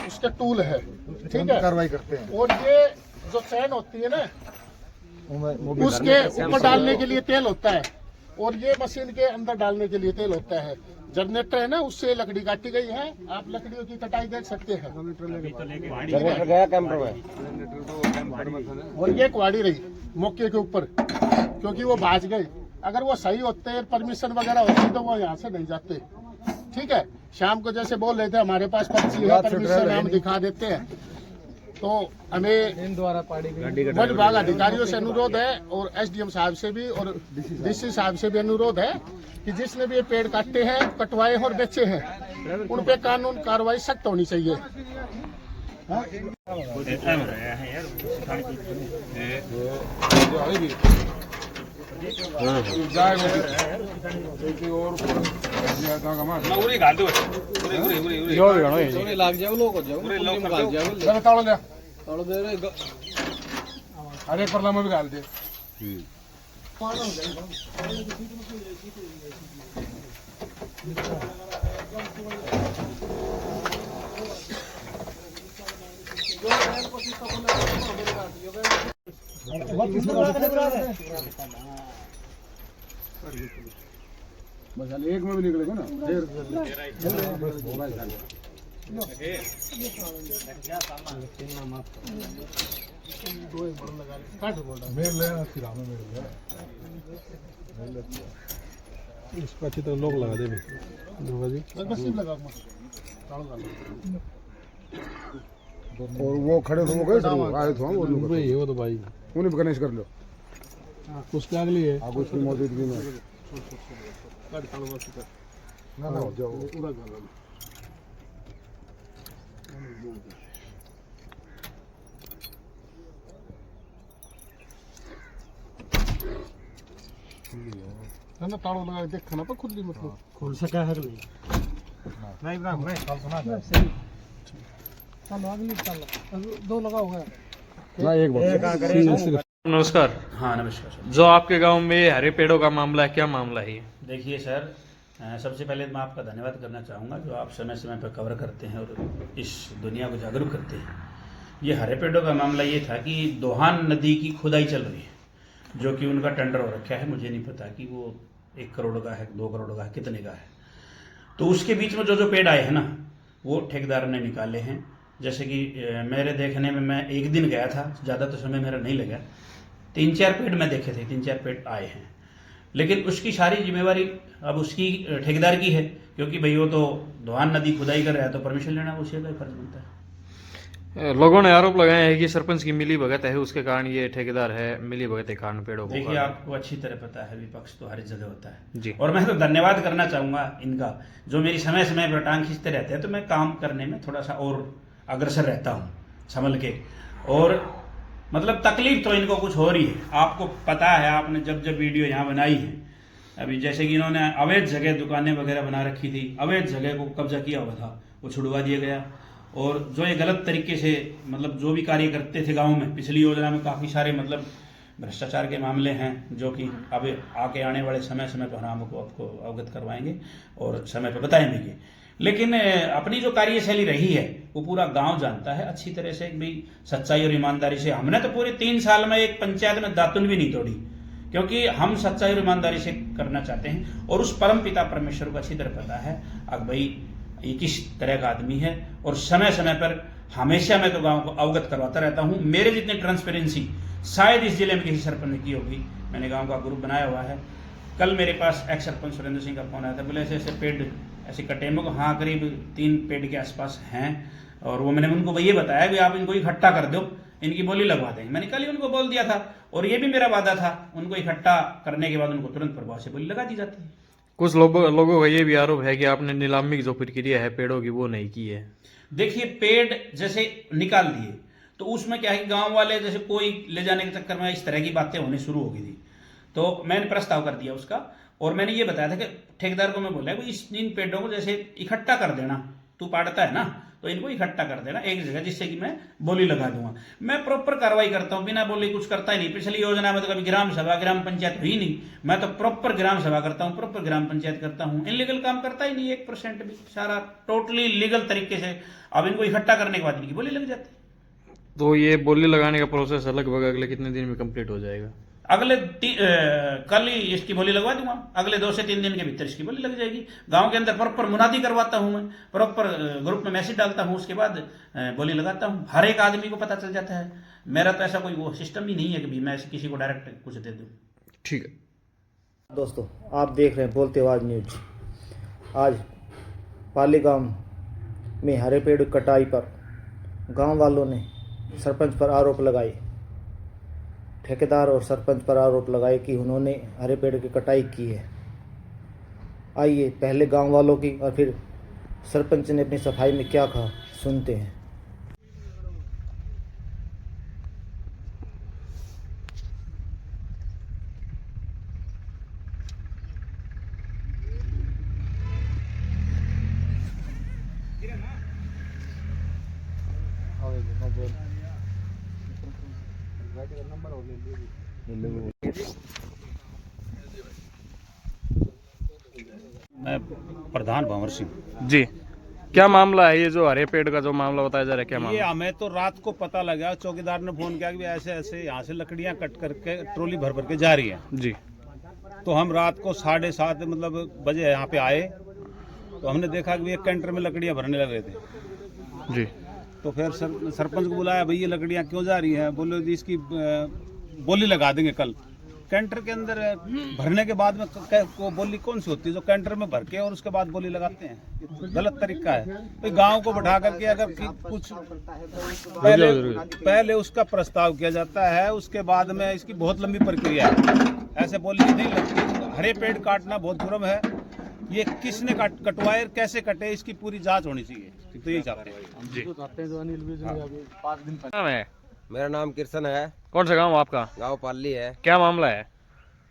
उसका टूल है, ठीक है, कार्रवाई करते हैं। और ये जो चैन होती है ना, उसके ऊपर डालने के लिए तेल होता है, और ये मशीन के अंदर डालने के लिए तेल होता है। जनरेटर है ना, उससे लकड़ी काटी गई है। आप लकड़ियों की कटाई देख सकते हैं। जनरेटर गया कैंपर में, और ये कुआड़ी रही मौके के ऊपर, क्योंकि वो भाज गई। अगर वो सही होते, परमिशन वगैरह होती, तो वो यहाँ से नहीं जाते। ठीक है, शाम को जैसे बोल रहे थे हमारे पास पर्ची है, परमिशन हम दिखा देते हैं। तो हमें वन विभाग अधिकारियों से अनुरोध है और SDM साहब से भी और DC साहब से भी अनुरोध है कि जिसने भी ये पेड़ काटे हैं, कटवाए और बेचे हैं, उन पे कानून कार्रवाई सख्त होनी चाहिए। अरे परला में भी डाल दे। बस एक में भी निकलेगा ना। इसको अच्छी तरह लोग लगा दे और वो खड़े थे, वो गए आए थे, वो तो भाई उन्हें भी गणेश कर लो। उसके अगली है उसकी मौजूदगी में ना जाओ ना तालों लगा देखा ना पर खुद भी मतलब खोल सका है नहीं ना मैं कल सुना चलो अगली चलो दो लगा होगा ना एक नमस्कार। हाँ नमस्कार सर। जो आपके गांव में हरे पेड़ों का मामला है, क्या मामला है ये? देखिए सर, सबसे पहले मैं आपका धन्यवाद करना चाहूँगा जो आप समय समय पर कवर करते हैं और इस दुनिया को जागरूक करते हैं। ये हरे पेड़ों का मामला ये था कि दोहान नदी की खुदाई चल रही है, जो कि उनका टेंडर हो रखा है। मुझे नहीं पता कि वो 1 करोड़ का है, 2 करोड़ का है, कितने का है। तो उसके बीच में जो पेड़ आए हैं ना, वो ठेकेदार ने निकाले हैं। जैसे कि मेरे देखने में, मैं एक दिन गया था, ज़्यादा तो समय मेरा नहीं लगा, 3-4 पेड़ मैं देखे थे, 3-4 पेड़ आए हैं। लेकिन उसकी सारी जिम्मेवारी अब उसकी ठेकेदार की है, क्योंकि भाई वो तो दोहान नदी खुदाई कर रहा है, तो परमिशन लेना उसी का फर्ज बनता है। लोगों ने आरोप लगाया है कि सरपंच की मिली भगत है, उसके कारण ये ठेकेदार है मिली भगत के कारण पेड़ों को। देखिए, आपको अच्छी तरह पता है विपक्ष तो हर जगह होता है जी। और मैं तो धन्यवाद करना चाहूँगा इनका, जो मेरी समय समय पर टांग खींचते रहते हैं, तो मैं काम करने में थोड़ा सा और अग्रसर रहता हूँ संभल के। और मतलब तकलीफ तो इनको कुछ हो रही है, आपको पता है, आपने जब जब वीडियो यहाँ बनाई है, अभी जैसे कि इन्होंने अवैध जगह दुकानें वगैरह बना रखी थी, अवैध जगह को कब्जा किया हुआ था, वो छुड़वा दिया गया। और जो ये गलत तरीके से मतलब जो भी कार्य करते थे गांव में, पिछली योजना में काफ़ी सारे मतलब भ्रष्टाचार के मामले हैं, जो कि अब आके आने वाले समय पर हम आपको अवगत करवाएंगे और समय पर बताएंगे। लेकिन अपनी जो कार्यशैली रही है वो पूरा गांव जानता है अच्छी तरह से, भी सच्चाई और ईमानदारी से। हमने तो पूरे 3 साल में एक पंचायत में दातुन भी नहीं तोड़ी, क्योंकि हम सच्चाई और ईमानदारी से करना चाहते हैं। और उस परम पिता परमेश्वर को अच्छी तरह पता है अब भाई ये किस तरह का आदमी है, और समय समय पर हमेशा मैं तो गाँव को अवगत करवाता रहता हूँ। मेरे जितनी ट्रांसपेरेंसी शायद इस जिले में किसी सरपंच ने की होगी। मैंने गाँव का ग्रुप बनाया हुआ है। कल मेरे पास एक्स सरपंच सुरेंद्र सिंह का फोन आया था, बोले ऐसे ऐसे पेड़ ऐसे कटे में, हाँ करीब 3 पेड़ के आसपास हैं। और वो मैंने उनको ये बताया कि आप इनको इकट्ठा कर दो, इनकी बोली लगवा देंगे। मैंने कल ही उनको बोल दिया था, और ये भी मेरा वादा था, उनको इकट्ठा करने के बाद उनको तुरंत प्रभाव से बोली लगा दी जाती है। कुछ लोगों का ये भी आरोप है कि आपने नीलामी की जो प्रक्रिया है पेड़ों की वो नहीं की है। देखिए, पेड़ जैसे निकाल दिए तो उसमें क्या है कि गाँव वाले जैसे कोई ले जाने के चक्कर में इस तरह की बातें होनी शुरू हो गई थी। तो मैंने प्रस्ताव कर दिया उसका, और मैंने ये बताया था कि ठेकेदार को मैं बोला है इन पेड़ों को जैसे इकट्ठा कर देना, तू पाड़ता है ना, तो इनको इकट्ठा कर देना एक जगह, जिससे कि मैं बोली लगा दूंगा। मैं प्रॉपर कार्रवाई करता हूँ, बिना बोली कुछ करता ही नहीं। पिछली योजना में तो कभी ग्राम सभा ग्राम पंचायत हुई नहीं। मैं तो प्रॉपर ग्राम सभा करता हूँ, प्रॉपर ग्राम पंचायत करता हूँ। इनलीगल काम करता ही नहीं 1% भी, सारा टोटली लीगल तरीके से। अब इनको इकट्ठा करने के बाद इनकी बोली लग जाती है। तो ये बोली लगाने का प्रोसेस लगभग अगले कितने दिन में कंप्लीट हो जाएगा? कल ही इसकी बोली लगवा दूंगा, अगले 2 से 3 दिन के भीतर इसकी बोली लग जाएगी। गांव के अंदर प्रॉपर मुनादी करवाता हूं मैं, प्रॉपर ग्रुप में मैसेज डालता हूं, उसके बाद बोली लगाता हूं। हर एक आदमी को पता चल जाता है। मेरा तो ऐसा कोई वो सिस्टम ही नहीं है कि भी मैं किसी को डायरेक्ट कुछ दे दूं। ठीक है दोस्तों, आप देख रहे हैं बोलते आवाज न्यूज। आज पाली गांव में हरे पेड़ कटाई पर गांव वालों ने सरपंच पर आरोप लगाए, ठेकेदार और सरपंच पर आरोप लगाए कि उन्होंने हरे पेड़ की कटाई की है। आइए पहले गांव वालों की और फिर सरपंच ने अपनी सफाई में क्या कहा सुनते हैं। मैं प्रधान भंवर सिंह जी, क्या मामला है ये जो हरे पेड़ का जो मामला बताया जा रहा है, क्या ये मामला? हमें तो रात को पता लगा, चौकीदार ने फोन किया कि ऐसे ऐसे यहाँ से लकड़ियाँ कट करके ट्रॉली भर भर के जा रही है जी। तो हम रात को 7:30 मतलब बजे यहाँ पे आए तो हमने देखा कि एक कैंटर में लकड़ियाँ भरने लगे थे जी। तो फिर सरपंच को बुलाया, भाई ये लकड़ियाँ क्यों जा रही हैं? बोले जी इसकी बोली लगा देंगे कल। कैंटर के अंदर भरने के बाद में वो बोली कौन सी होती है जो कैंटर में भर के और उसके बाद बोली लगाते हैं? गलत तरीका है। भाई गांव को बैठा करके अगर कुछ पहले उसका प्रस्ताव किया जाता है, उसके बाद में इसकी बहुत लंबी प्रक्रिया है, ऐसे बोली नहीं लगती। हरे पेड़ काटना बहुत जुर्म है। ये किसने कटवाए, कैसे कटे, इसकी पूरी जांच होनी चाहिए। तो यही चाहते हैं जी। नाम है? मेरा नाम किशन है। कौन सा गांव आपका? गांव पाली है। क्या मामला है?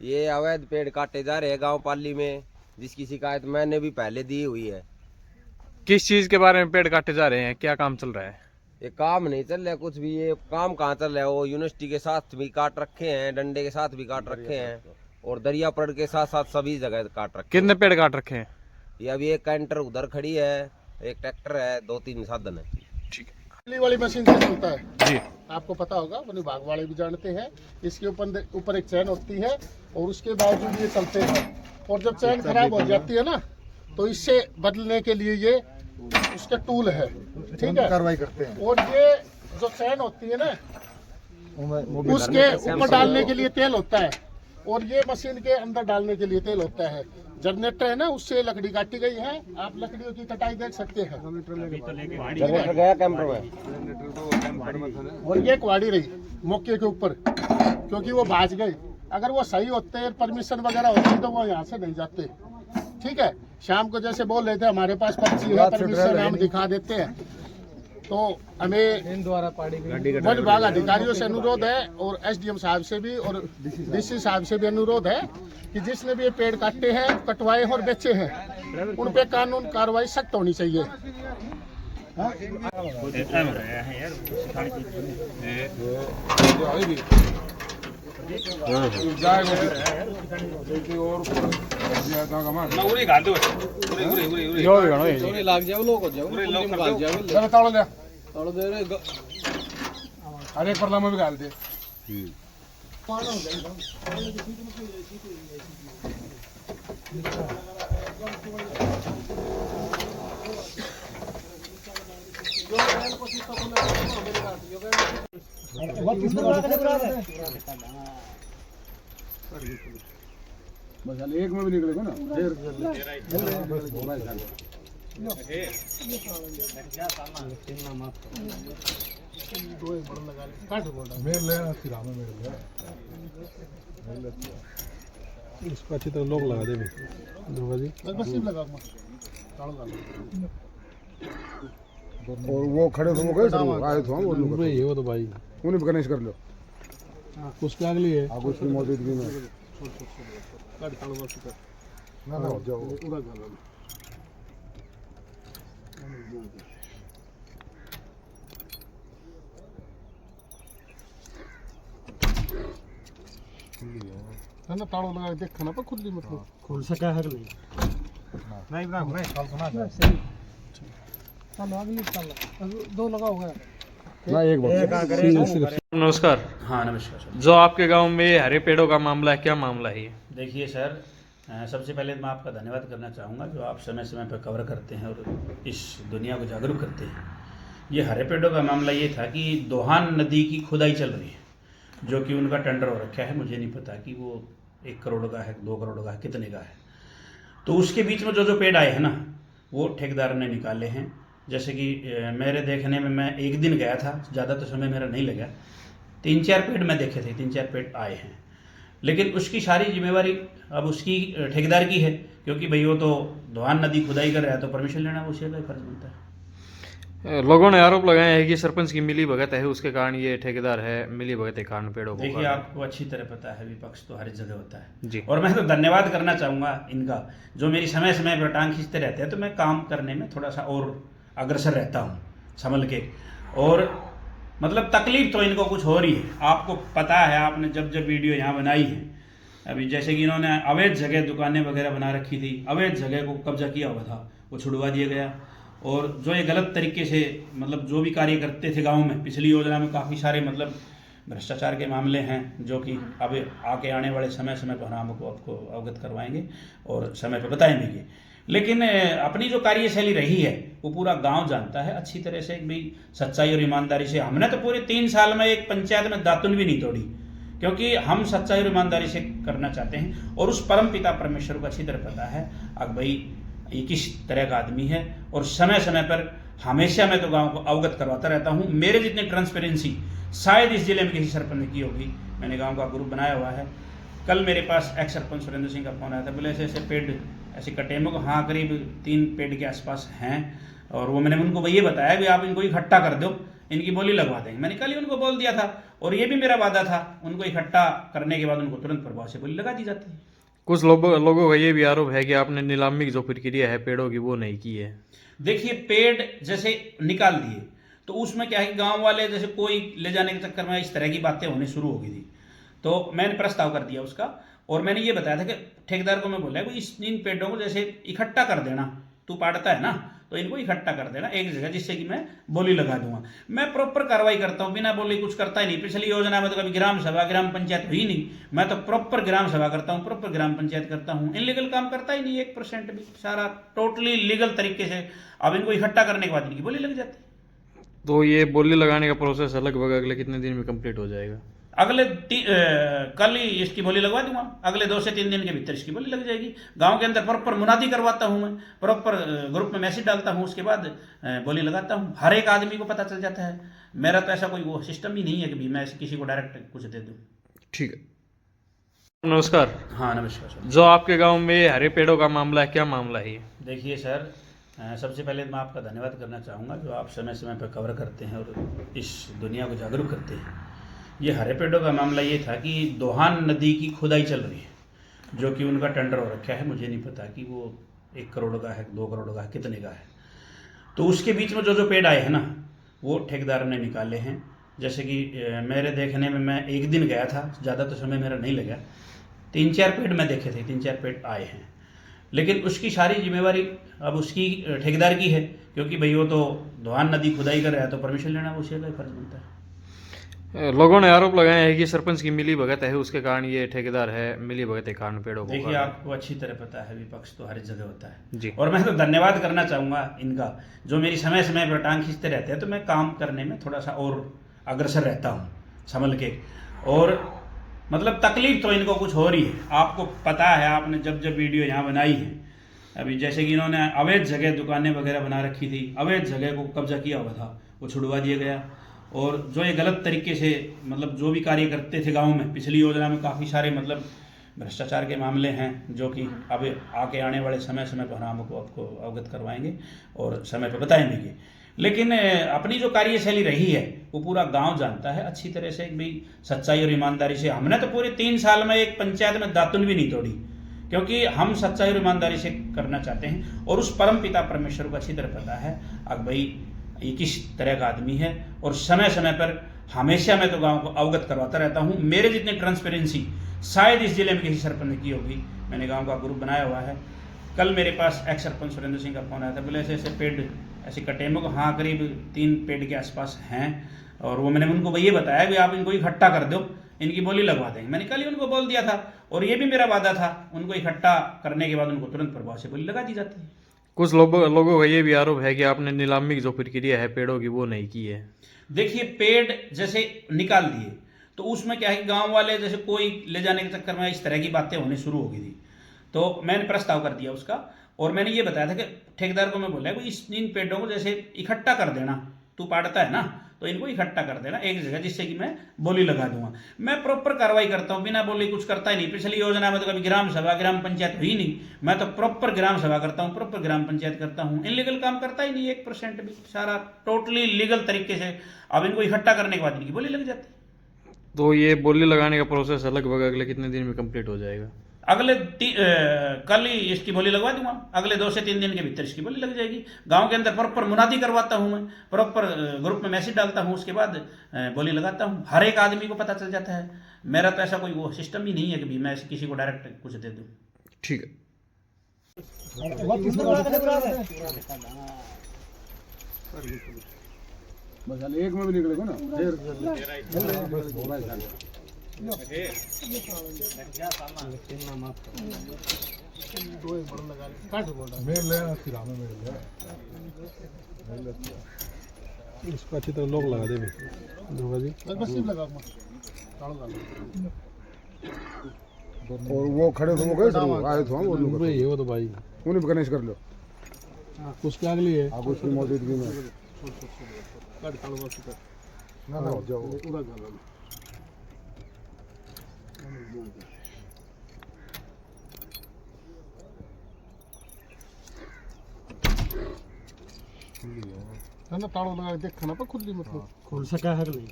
ये अवैध पेड़ काटे जा रहे हैं गांव पाली में, जिसकी शिकायत मैंने भी पहले दी हुई है। किस चीज के बारे में पेड़ काटे जा रहे हैं, क्या काम चल रहा है? ये काम नहीं चल रहा है कुछ भी। ये काम कहाँ चल रहा है? वो यूनिवर्सिटी के साथ भी काट रखे हैं, डंडे के साथ भी काट रखे हैं और दरिया पड़ के साथ साथ सभी जगह काट रखे। कितने पेड़ काट रखे हैं? ये अभी एक कैंटर उधर खड़ी है, एक ट्रैक्टर है, 2-3 साधन है। ठीक है। बिजली वाली मशीन से चलता है जी, आपको पता होगा, वन विभाग वाले भी जानते हैं। इसके ऊपर एक चैन होती है और उसके बावजूद ये चलते हैं। और जब चैन खराब हो जाती है ना तो इससे बदलने के लिए ये उसके टूल है, ठीक है, कार्रवाई करते हैं। और ये जो चैन होती है ना उसके ऊपर डालने के लिए तेल होता है और ये मशीन के अंदर डालने के लिए तेल होता है। जनरेटर है ना, उससे लकड़ी काटी गई है। आप लकड़ियों की कटाई देख सकते हैं। जनरेटर गया कैंपर में और ये कुआड़ी रही मौके के ऊपर, क्योंकि वो भाज गई। अगर वो सही होते, परमिशन वगैरह होती तो वो यहाँ से नहीं जाते। ठीक है, शाम को जैसे बोल रहे थे हमारे पास पर्ची है, परमिशन हम दिखा देते हैं। तो हमें वन विभाग अधिकारियों से अनुरोध है और एसडीएम साहब से भी और डीसी साहब से भी अनुरोध है कि जिसने भी ये पेड़ काटे हैं, कटवाए और बेचे हैं, उन पे कानून कार्रवाई सख्त होनी चाहिए। अरे परला में भी डाल दे। बस एक में भी निकलेगा ना। इसको अच्छी तरह लोग लगा दे और वो खड़े थे, वो गए आए थे, वो तो भाई उन्हें भी गणेश कर लो। उसके अगली है उसकी मौजूदगी में ना जाओ। ना ताड़ो लगा देख खाना पर खुद भी मतलब खुल सका है नहीं ना नहीं साल सुना दो लगा होगा ना एक बार। नमस्कार। हाँ नमस्कार सर। जो आपके गांव में हरे पेड़ों का मामला है, क्या मामला है ये? देखिए सर, सबसे पहले मैं आपका धन्यवाद करना चाहूँगा जो आप समय समय पर कवर करते हैं और इस दुनिया को जागरूक करते हैं। ये हरे पेड़ों का मामला ये था कि दोहान नदी की खुदाई चल रही है, जो कि उनका टेंडर हो रखा है। मुझे नहीं पता कि वो 1 करोड़ का है, 2 करोड़ का है, कितने का है। तो उसके बीच में जो पेड़ आए हैं ना, वो ठेकेदार ने निकाले हैं जैसे कि मेरे देखने में मैं एक दिन गया था, ज़्यादा तो समय मेरा नहीं लगा, 3-4 पेड़ मैं देखे थे, 3-4 पेड़ आए हैं। लेकिन उसकी सारी जिम्मेवारी अब उसकी ठेकेदार की है, क्योंकि भाई वो तो दोहान नदी खुदाई कर रहा है तो परमिशन लेना उसी का फर्ज बनता है। लोगों ने आरोप लगाया है कि सरपंच की मिली भगत है, उसके कारण ये ठेकेदार है मिली भगत के कारण पेड़ों को देखिए, आपको अच्छी तरह पता है विपक्ष तो हर जगह होता है जी। और मैं तो धन्यवाद करना चाहूँगा इनका, जो मेरी समय समय पर टांग खींचते रहते हैं, तो मैं काम करने में थोड़ा सा और अग्रसर रहता हूँ संभल के। और मतलब तकलीफ तो इनको कुछ हो रही है, आपको पता है, आपने जब जब वीडियो यहाँ बनाई है, अभी जैसे कि इन्होंने अवैध जगह दुकानें वगैरह बना रखी थी, अवैध जगह को कब्जा किया हुआ था, वो छुड़वा दिया गया। और जो ये गलत तरीके से मतलब जो भी कार्य करते थे गांव में, पिछली योजना में काफ़ी सारे मतलब भ्रष्टाचार के मामले हैं, जो कि अब आके आने वाले समय पर हम आपको अवगत करवाएंगे और समय पर बताएंगे भी। लेकिन अपनी जो कार्यशैली रही है वो पूरा गांव जानता है अच्छी तरह से, भी सच्चाई और ईमानदारी से। हमने तो पूरे 3 साल में एक पंचायत में दातुन भी नहीं तोड़ी, क्योंकि हम सच्चाई और ईमानदारी से करना चाहते हैं। और उस परम पिता परमेश्वर को अच्छी तरह पता है अब भाई ये किस तरह का आदमी है, और समय समय पर हमेशा मैं तो गांव को अवगत करवाता रहता हूं। मेरे जितनी ट्रांसपेरेंसी शायद इस जिले में किसी सरपंच ने की होगी। मैंने गांव का ग्रुप बनाया हुआ है। कल मेरे पास एक्स सरपंच सुरेंद्र सिंह का फोन आया था, बोले ऐसे ऐसे पेड़ ऐसे कटे में, हाँ करीब 3 पेड़ के आसपास हैं, और वो मैंने उनको ये बताया कि आप इनको इकट्ठा कर दो, इनकी बोली लगवा देंगे। मैंने कल ही उनको बोल दिया था, और ये भी मेरा वादा था, उनको इकट्ठा करने के बाद उनको तुरंत प्रभाव से बोली लगा दी जाती है। कुछ लोगों का ये भी आरोप है कि आपने नीलामी की जो प्रक्रिया है पेड़ों की वो नहीं की है। देखिए, पेड़ जैसे निकाल दिए तो उसमें क्या है कि गांव वाले जैसे कोई ले जाने के चक्कर में इस तरह की बातें होनी शुरू हो गई थी, तो मैंने प्रस्ताव कर दिया उसका, और मैंने ये बताया था कि ठेकेदार को मैं बोला कि इन पेड़ों को जैसे इकट्ठा कर देना, तू पाड़ता है ना तो इनको इकट्ठा कर देना एक जगह, जिससे कि मैं बोली लगा दूंगा। मैं प्रॉपर कार्रवाई करता हूँ, बिना बोली कुछ करता ही नहीं। पिछली योजना में तो कभी ग्राम सभा ग्राम पंचायत हुई नहीं, मैं तो प्रॉपर ग्राम सभा करता हूँ, प्रॉपर ग्राम पंचायत करता हूँ। इनलीगल काम करता ही नहीं 1% भी, सारा टोटली लीगल तरीके से। अब इनको इकट्ठा करने के बाद इनकी बोली लग जाती है। तो ये बोली लगाने का प्रोसेस लगभग अगले कितने दिन में कंप्लीट हो जाएगा? अगले कल ही इसकी बोली लगवा दूंगा, अगले 2 से 3 दिन के भीतर इसकी बोली लग जाएगी। गांव के अंदर प्रॉपर मुनादी करवाता हूं मैं, प्रॉपर ग्रुप में मैसेज डालता हूं, उसके बाद बोली लगाता हूं। हर एक आदमी को पता चल जाता है। मेरा तो ऐसा कोई वो सिस्टम ही नहीं है कि मैं किसी को डायरेक्ट कुछ दे दूं। ठीक है, नमस्कार। हाँ नमस्कार सर। जो आपके गाँव में हरे पेड़ों का मामला है, क्या मामला है ये? देखिए सर, सबसे पहले मैं आपका धन्यवाद करना चाहूँगा, जो आप समय समय पर कवर करते हैं और इस दुनिया को जागरूक करते हैं। ये हरे पेड़ों का मामला ये था कि दोहान नदी की खुदाई चल रही है, जो कि उनका टेंडर हो रखा है। मुझे नहीं पता कि वो 1 करोड़ का है, 2 करोड़ का है, कितने का है। तो उसके बीच में जो पेड़ आए हैं ना, वो ठेकेदार ने निकाले हैं। जैसे कि मेरे देखने में मैं एक दिन गया था, ज़्यादा तो समय मेरा नहीं लगा, 3-4 पेड़ मैं देखे थे, 3-4 पेड़ आए हैं। लेकिन उसकी सारी जिम्मेवारी अब उसकी ठेकेदार की है, क्योंकि भाई वो तो दोहान नदी खुदाई कर रहा है तो परमिशन लेना उसी का फर्ज बनता है। लोगों ने आरोप लगाया है कि सरपंच की मिली भगत है, उसके कारण ये ठेकेदार है मिली भगत के कारण पेड़ों को। देखिए, आपको अच्छी तरह पता है विपक्ष तो हर जगह होता है जी। और मैं तो धन्यवाद करना चाहूँगा इनका, जो मेरी समय समय पर टांग खींचते रहते हैं, तो मैं काम करने में थोड़ा सा और अग्रसर रहता हूँ संभल के। और मतलब तकलीफ तो इनको कुछ हो रही है, आपको पता है, आपने जब जब वीडियो यहाँ बनाई है, अभी जैसे कि इन्होंने अवैध जगह दुकानें वगैरह बना रखी थी, अवैध जगह को कब्जा किया हुआ था, वो छुड़वा दिया गया। और जो ये गलत तरीके से मतलब जो भी कार्य करते थे गांव में, पिछली योजना में काफ़ी सारे मतलब भ्रष्टाचार के मामले हैं, जो कि अब आके आने वाले समय पर हम आपको अवगत करवाएंगे और समय पर बताएंगे भी। लेकिन अपनी जो कार्यशैली रही है वो पूरा गांव जानता है अच्छी तरह से, भी सच्चाई और ईमानदारी से। हमने तो पूरे 3 साल में एक पंचायत में दातुन भी नहीं तोड़ी, क्योंकि हम सच्चाई और ईमानदारी से करना चाहते हैं। और उस परम पिता परमेश्वर को अच्छी तरह पता है अब भाई ये किस तरह का आदमी है, और समय समय पर हमेशा मैं तो गांव को अवगत करवाता रहता हूं। मेरे जितनी ट्रांसपेरेंसी शायद इस जिले में किसी सरपंच ने की होगी। मैंने गांव का ग्रुप बनाया हुआ है। कल मेरे पास एक्स सरपंच सुरेंद्र सिंह का फोन आया था, बोले ऐसे ऐसे पेड़ ऐसे कटे में, हाँ करीब 3 पेड़ के आसपास हैं, और वो मैंने उनको ये बताया कि आप इनको इकट्ठा कर दो, इनकी बोली लगवा देंगे। मैंने कल ही उनको बोल दिया था, और ये भी मेरा वादा था, उनको इकट्ठा करने के बाद उनको तुरंत प्रभाव से बोली लगा दी जाती है। कुछ लोगों का ये भी आरोप है कि आपने नीलामी की जो प्रक्रिया है पेड़ों की वो नहीं की है। देखिए, पेड़ जैसे निकाल दिए तो उसमें क्या है कि गांव वाले जैसे कोई ले जाने के चक्कर में इस तरह की बातें होनी शुरू हो गई थी, तो मैंने प्रस्ताव कर दिया उसका, और मैंने ये बताया था कि ठेकेदार को मैं बोला कि इन पेड़ों को जैसे इकट्ठा कर देना, तू पाड़ता है ना तो इनको इकट्ठा कर देना एक जगह, जिससे कि मैं बोली लगा दूंगा। मैं प्रॉपर कार्रवाई करता हूँ, बिना बोली कुछ करता ही नहीं। पिछली योजना में तो कभी ग्राम सभा ग्राम पंचायत हुई नहीं, मैं तो प्रॉपर ग्राम सभा करता हूँ, प्रॉपर ग्राम पंचायत करता हूँ। इनलीगल काम करता ही नहीं 1% भी, सारा टोटली लीगल तरीके से। अब इनको इकट्ठा करने के बाद इनकी बोली लग जाती है। तो ये बोली लगाने का प्रोसेस लगभग अगले कितने दिन में कंप्लीट हो जाएगा? अगले कल ही इसकी बोली लगवा दूंगा, अगले 2 से 3 दिन के भीतर इसकी बोली लग जाएगी। गांव के अंदर प्रॉपर मुनादी करवाता हूं मैं, प्रॉपर ग्रुप में मैसेज डालता हूं, उसके बाद बोली लगाता हूं। हर एक आदमी को पता चल जाता है। मेरा तो ऐसा कोई वो सिस्टम ही नहीं है कि भी मैं किसी को डायरेक्ट कुछ दे दूं। ठीक है। बस एक में भी निकलेगा ना इसको अच्छी तरह लोग लगा दे और वो खड़े थे, वो गए आए थे वो लोग, वो तो भाई उन्हें भी गणेश कर लो, उसके अगली है आप उसकी मौजूदगी में ना ना जाओ। ना तालों लगा के देखना पर खुद ही मतलब खोल सका है नहीं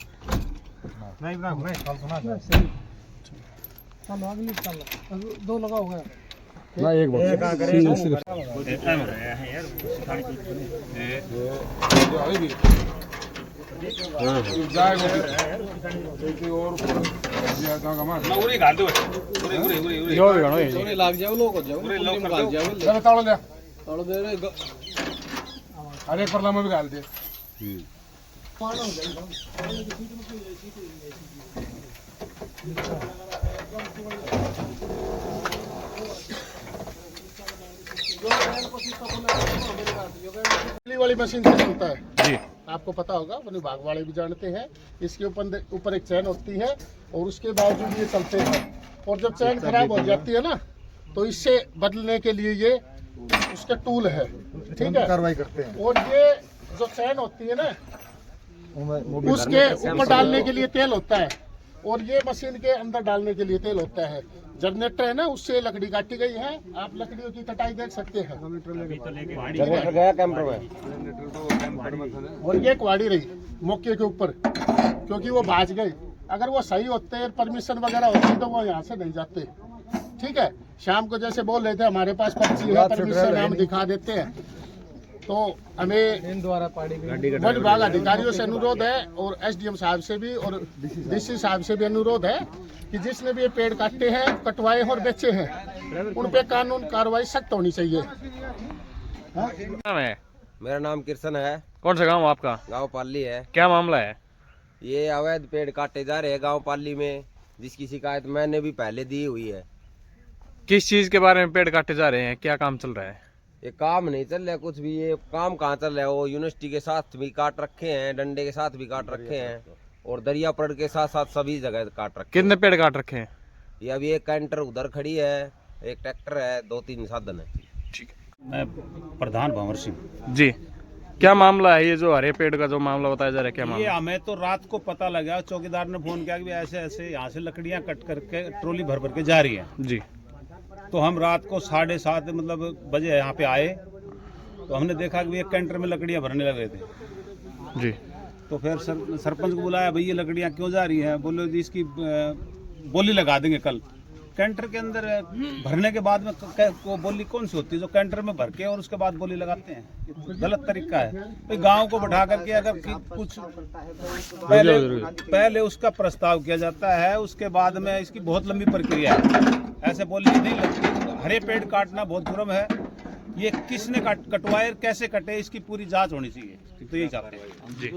नहीं ना नहीं कल सुना चलो अगली चल 2 लगा हो गया ना एक बार लाग जाओ लोग हो जाओ भाग जाओ तालो दे तालो दे रे अरे एक परला में भी डाल दे। वाली मशीन से चलता है जी, आपको पता होगा, वन विभाग वाले भी जानते हैं। इसके ऊपर एक चैन होती है और उसके बावजूद ये चलते हैं। और जब चैन खराब हो जाती है ना तो इससे बदलने के लिए ये उसका टूल है, ठीक है, कार्रवाई करते हैं। और ये जो चैन होती है ना उसके ऊपर डालने के लिए तेल होता है और ये मशीन के अंदर डालने के लिए तेल होता है। जनरेटर है ना, उससे लकड़ी काटी गई है, आप लकड़ियों की कटाई देख सकते हैं। जनरेटर गया कैंपर में और ये कुआड़ी रही मौके के ऊपर, क्योंकि वो भाज गई। अगर वो सही होते, परमिशन वगैरह होती तो वो यहाँ से नहीं जाते, ठीक है। शाम को जैसे बोल रहे थे हमारे पास पर्ची है, परमिशन हम दिखा देते हैं। तो हमें वन विभाग अधिकारियों से अनुरोध है और एसडीएम साहब से भी और डीसी साहब से भी अनुरोध है कि जिसने भी ये पेड़ काटे हैं, कटवाए और बेचे हैं, उन पे कानून कार्रवाई सख्त होनी चाहिए। नाम है? मेरा नाम किशन है। कौन सा गांव आपका? गांव पाली है। क्या मामला है? ये अवैध पेड़ काटे जा रहे हैं गांव पाली में, जिसकी शिकायत मैंने भी पहले दी हुई है। किस चीज के बारे में पेड़ काटे जा रहे हैं, क्या काम चल रहा है? ये काम नहीं चल रहा कुछ भी। ये काम कहाँ चल रहा है, वो यूनिवर्सिटी के साथ भी काट रखे हैं, डंडे के साथ भी काट रखे हैं और दरियापड़ के साथ साथ सभी जगह काट रखे हैं। कितने पेड़ काट रखे हैं? ये अभी एक कैंटर उधर खड़ी है, एक ट्रैक्टर है, 2-3 साधन है। ठीक है। मैं प्रधान भंवर सिंह जी, क्या मामला है ये जो हरे पेड़ का जो मामला बताया जा रहा है, क्या ये मामला? हमें तो रात को पता लगा, चौकीदार ने फोन किया कि ऐसे ऐसे यहाँ से लकड़ियाँ कट करके ट्रॉली भर भर के जा रही है जी। तो हम रात को 7:30 मतलब बजे यहाँ पे आए तो हमने देखा कि एक कैंटर में लकड़ियाँ भरने लगे थे जी। तो फिर सरपंच को बुलाया, भाई ये लकड़ियाँ क्यों जा रही हैं? बोले जी इसकी बोली लगा देंगे कल। कैंटर के अंदर भरने के बाद में वो बोली कौन सी होती है जो कैंटर में भर के और उसके बाद बोली लगाते हैं? ये गलत तरीका है। भाई गांव को बैठा करके अगर कुछ पहले उसका प्रस्ताव किया जाता है, उसके बाद में इसकी बहुत लंबी प्रक्रिया है। ऐसे बोली नहीं लगती। हरे पेड़ काटना बहुत जुर्म है। ये किसने कटवाए, कैसे कटे, इसकी पूरी जांच होनी चाहिए। तो यही चाहते हैं जी।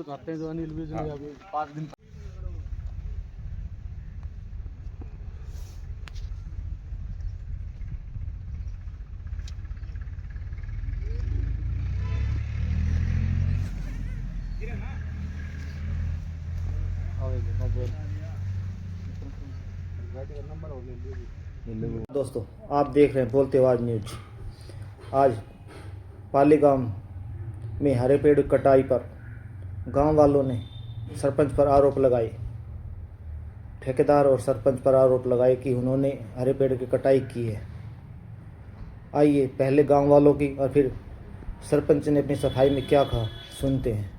दोस्तों आप देख रहे हैं बोलते आवाज न्यूज। आज पाली गांव में हरे पेड़ कटाई पर गांव वालों ने सरपंच पर आरोप लगाए। ठेकेदार और सरपंच पर आरोप लगाए कि उन्होंने हरे पेड़ की कटाई की है। आइए पहले गांव वालों की और फिर सरपंच ने अपनी सफाई में क्या कहा, सुनते हैं।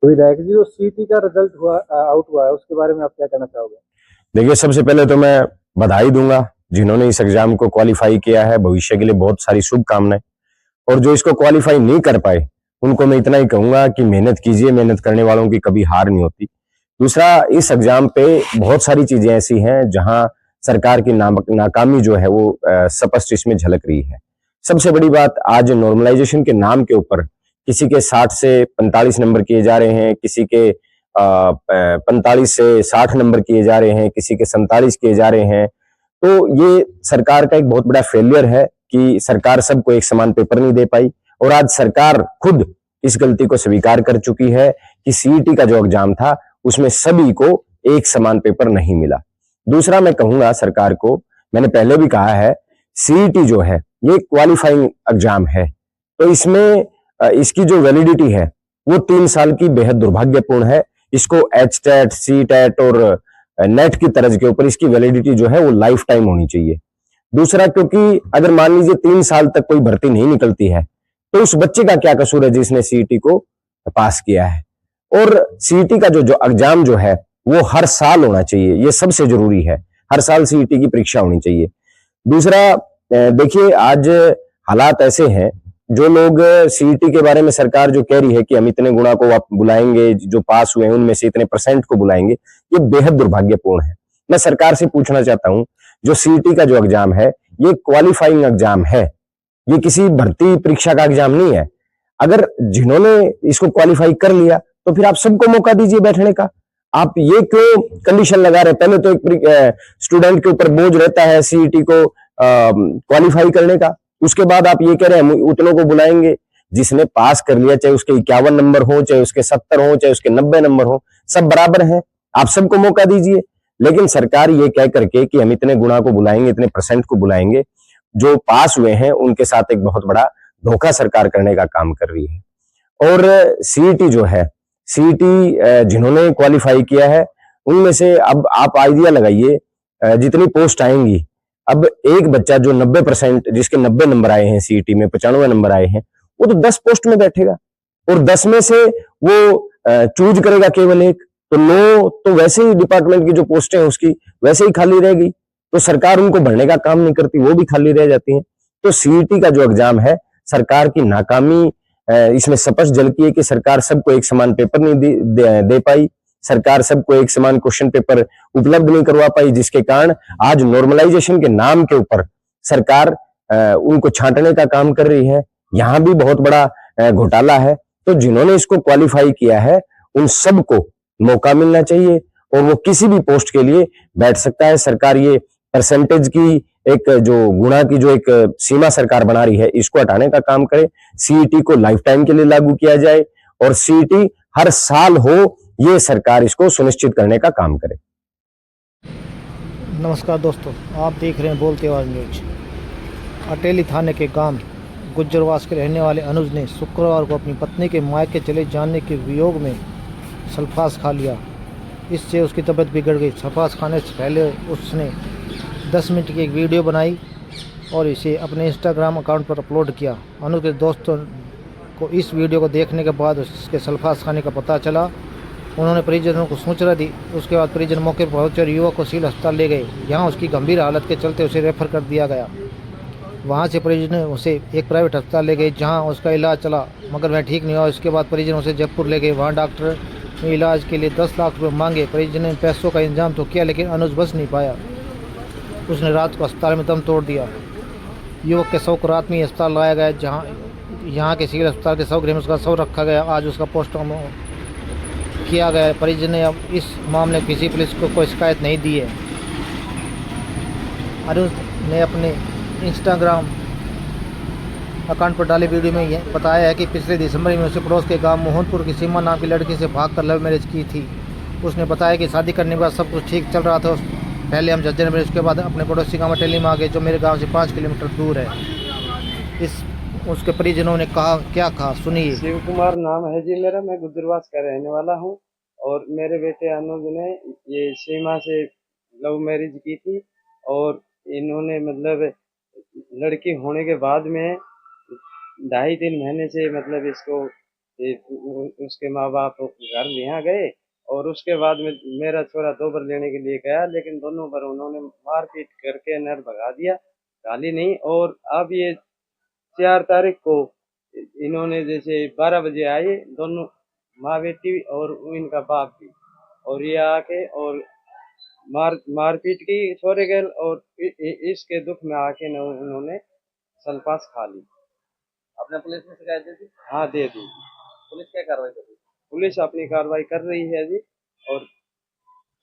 विधायक जी, जो सीटी का रिजल्ट आउट हुआ है उसके बारे में आप क्या कहना चाहोगे? देखिए, सबसे पहले तो मैं बधाई दूंगा जिन्होंने इस एग्जाम को क्वालिफाई किया है। भविष्य के लिए बहुत सारी शुभकामनाएं। और जो इसको क्वालिफाई नहीं कर पाए उनको मैं इतना ही कहूंगा कि मेहनत कीजिए, मेहनत करने वालों की कभी हार नहीं होती। दूसरा, इस एग्जाम पे बहुत सारी चीजें ऐसी हैं जहां सरकार की नाकामी जो है वो स्पष्ट इसमें झलक रही है। सबसे बड़ी बात, आज नॉर्मलाइजेशन के नाम के ऊपर किसी के 60 से 45 नंबर किए जा रहे हैं, किसी के 45 से 60 नंबर किए जा रहे हैं, किसी के 47 किए जा रहे हैं। तो ये सरकार का एक बहुत बड़ा फेलियर है कि सरकार सबको एक समान पेपर नहीं दे पाई। और आज सरकार खुद इस गलती को स्वीकार कर चुकी है कि सीईटी का जो एग्जाम था उसमें सभी को एक समान पेपर नहीं मिला। दूसरा, मैं कहूंगा सरकार को, मैंने पहले भी कहा है, सीईटी जो है ये क्वालिफाइंग एग्जाम है, तो इसमें इसकी जो वैलिडिटी है वो 3 साल की बेहद दुर्भाग्यपूर्ण है। इसको एचटेट, सीटेट और नेट की तर्ज के ऊपर इसकी वैलिडिटी जो है वो लाइफ टाइम होनी चाहिए। दूसरा, क्योंकि अगर मान लीजिए 3 साल तक कोई भर्ती नहीं निकलती है तो उस बच्चे का क्या कसूर है जिसने सीईटी को पास किया है। और सीईटी का जो एग्जाम जो है वो हर साल होना चाहिए, ये सबसे जरूरी है। हर साल सीईटी की परीक्षा होनी चाहिए। दूसरा, देखिए आज हालात ऐसे हैं, जो लोग सीईटी के बारे में सरकार जो कह रही है कि हम इतने गुणा को आप बुलाएंगे, जो पास हुए हैं उनमें से इतने % को बुलाएंगे, ये बेहद दुर्भाग्यपूर्ण है। मैं सरकार से पूछना चाहता हूं, जो सीईटी का जो एग्जाम है ये क्वालिफाइंग एग्जाम है, ये किसी भर्ती परीक्षा का एग्जाम नहीं है। अगर जिन्होंने इसको क्वालिफाई कर लिया तो फिर आप सबको मौका दीजिए बैठने का। आप ये क्यों कंडीशन लगा रहे? पहले तो एक स्टूडेंट के ऊपर बोझ रहता है सीईटी को क्वालिफाई करने का, उसके बाद आप ये कह रहे हैं उतनों को बुलाएंगे। जिसने पास कर लिया, चाहे उसके 51 नंबर हो, चाहे उसके 70 हो, चाहे उसके 90 नंबर हो, सब बराबर हैं, आप सबको मौका दीजिए। लेकिन सरकार ये कह करके कि हम इतने गुणा को बुलाएंगे, इतने % को बुलाएंगे, जो पास हुए हैं उनके साथ एक बहुत बड़ा धोखा सरकार करने का काम कर रही है। और सीईटी जो है, सीईटी जिन्होंने क्वालिफाई किया है उनमें से अब आप आइडिया लगाइए, जितनी पोस्ट आएंगी, अब एक बच्चा जो 90%, जिसके 90 नंबर आए हैं सीईटी में, 95 नंबर आए हैं, वो तो 10 पोस्ट में बैठेगा और 10 में से वो चूज करेगा केवल एक, तो 9 तो वैसे ही डिपार्टमेंट की जो पोस्टें हैं उसकी वैसे ही खाली रहेगी, तो सरकार उनको भरने का काम नहीं करती, वो भी खाली रह जाती हैं। तो सीईटी का जो एग्जाम है, सरकार की नाकामी इसमें स्पष्ट झलकी है कि सरकार सबको एक समान पेपर नहीं दे पाई, सरकार सबको एक समान क्वेश्चन पेपर उपलब्ध नहीं करवा पाई, जिसके कारण आज नॉर्मलाइजेशन के नाम के ऊपर सरकार उनको छांटने का काम कर रही है। यहां भी बहुत बड़ा घोटाला है। तो जिन्होंने इसको क्वालिफाई किया है उन सबको मौका मिलना चाहिए और वो किसी भी पोस्ट के लिए बैठ सकता है। सरकार ये % की एक जो गुणा की जो एक सीमा सरकार बना रही है, इसको हटाने का काम करे। सीईटी को लाइफ टाइम के लिए लागू किया जाए और सीईटी हर साल हो, ये सरकार इसको सुनिश्चित करने का काम करे। नमस्कार दोस्तों, आप देख रहे हैं बोलते आवाज़ न्यूज। अटेली थाने के गांव गुज्जरवास के रहने वाले अनुज ने शुक्रवार को अपनी पत्नी के मायके चले जाने के वियोग में सल्फास खा लिया। इससे उसकी तबीयत बिगड़ गई। सल्फास खाने से पहले उसने 10 मिनट की एक वीडियो बनाई और इसे अपने इंस्टाग्राम अकाउंट पर अपलोड किया। अनुज के दोस्तों को इस वीडियो को देखने के बाद उसके सल्फास खाने का पता चला। उन्होंने परिजनों को सूचना दी। उसके बाद परिजन मौके पर पहुंचे और युवक को सिविल अस्पताल ले गए। यहाँ उसकी गंभीर हालत के चलते उसे रेफर कर दिया गया। वहाँ से परिजन उसे एक प्राइवेट अस्पताल ले गए, जहाँ उसका इलाज चला, मगर वह ठीक नहीं हुआ। उसके बाद परिजन उसे जयपुर ले गए। वहाँ डॉक्टर ने इलाज के लिए 10 लाख रुपये मांगे। परिजन ने पैसों का इंतजाम तो किया, लेकिन अनुज बच नहीं पाया। उसने रात को अस्पताल में दम तोड़ दिया। युवक के शव को रात में अस्पताल लाया गया, जहाँ यहाँ के सिविल अस्पताल के शवगृह में उसका शव रखा गया। आज उसका पोस्टमार्टम किया गया। परिजन ने अब इस मामले में किसी पुलिस को कोई शिकायत नहीं दी है। अनुज ने अपने इंस्टाग्राम अकाउंट पर डाले वीडियो में यह बताया है कि पिछले दिसंबर में उसे पड़ोस के गांव मोहनपुर की सीमा नाम की लड़की से भागकर लव मैरिज की थी। उसने बताया कि शादी करने के बाद सब कुछ ठीक चल रहा था। पहले हम झज्जर में, उसके बाद अपने पड़ोसी गांव अटेली में आ गए, जो मेरे गांव से 5 किलोमीटर दूर है। इस उसके परिजनों ने कहा, क्या कहा, सुनिए। शिव कुमार नाम है जी मेरा, मैं गुजरवास का रहने वाला हूँ। और मेरे बेटे अनुज ने ये सीमा से लव मैरिज की थी और इन्होंने मतलब लड़की होने के बाद में 2.5-3 महीने से मतलब इसको उसके माँ बाप घर यहाँ गए और उसके बाद में मेरा छोरा 2 बार लेने के लिए गया, लेकिन दोनों बार उन्होंने मारपीट करके नर भगा दिया, गाली नहीं। और अब ये 4 तारीख को इन्होंने जैसे 12 बजे आए दोनों माँ बेटी और इनका बाप भी, और ये आके और मारपीट की छोरे गए और इसके दुख में आके उन्होंने सल्पास खा ली। आपने पुलिस में शिकायत दी थी? हाँ दे दी। पुलिस क्या कार्रवाई कर रही? पुलिस अपनी कार्रवाई कर रही है जी और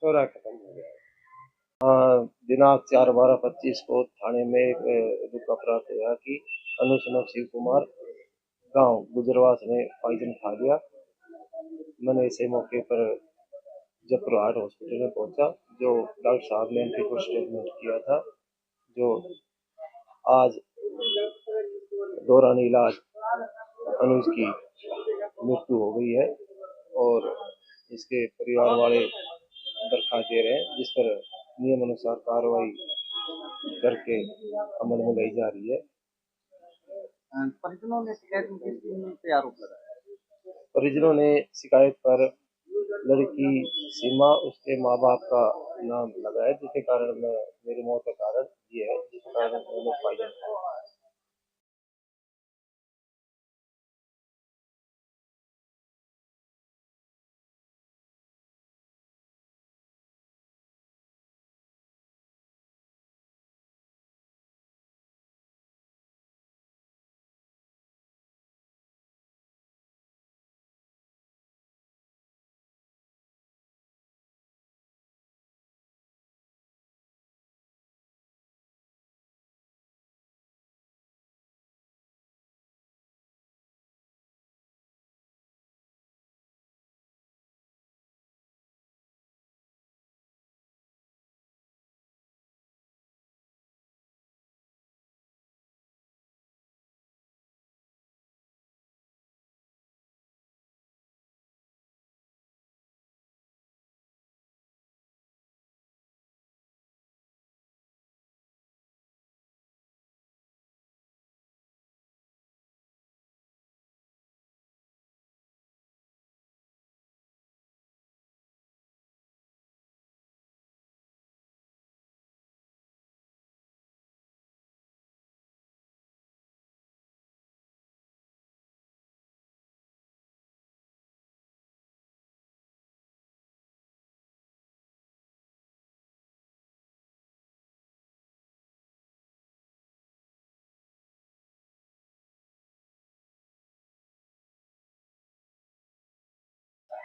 छोरा खत्म हो गया। दिनांक 4/12/25 को थाने में एक दुख अपराध हुआ कि अनुज शिव कुमार गांव गुजरवास ने पॉइजन खा लिया। मैंने इसे मौके पर जयपुर हार्ट हॉस्पिटल में पहुंचा, जो डॉक्टर साहब ने एंट्री स्टेटमेंट किया था, जो आज दौरान इलाज अनुज की मृत्यु हो गई है और इसके परिवार वाले दरखास्त दे रहे हैं, जिस पर नियम अनुसार कार्रवाई करके अमल में लाई जा रही है। परिजनों ने शिकायत पे आरोप लगाया। परिजनों ने शिकायत पर लड़की सीमा उसके माँ बाप का नाम लगाया, जिसके कारण मेरी मौत का कारण ये है, जिसके कारण उन्होंने पॉइजन खाया।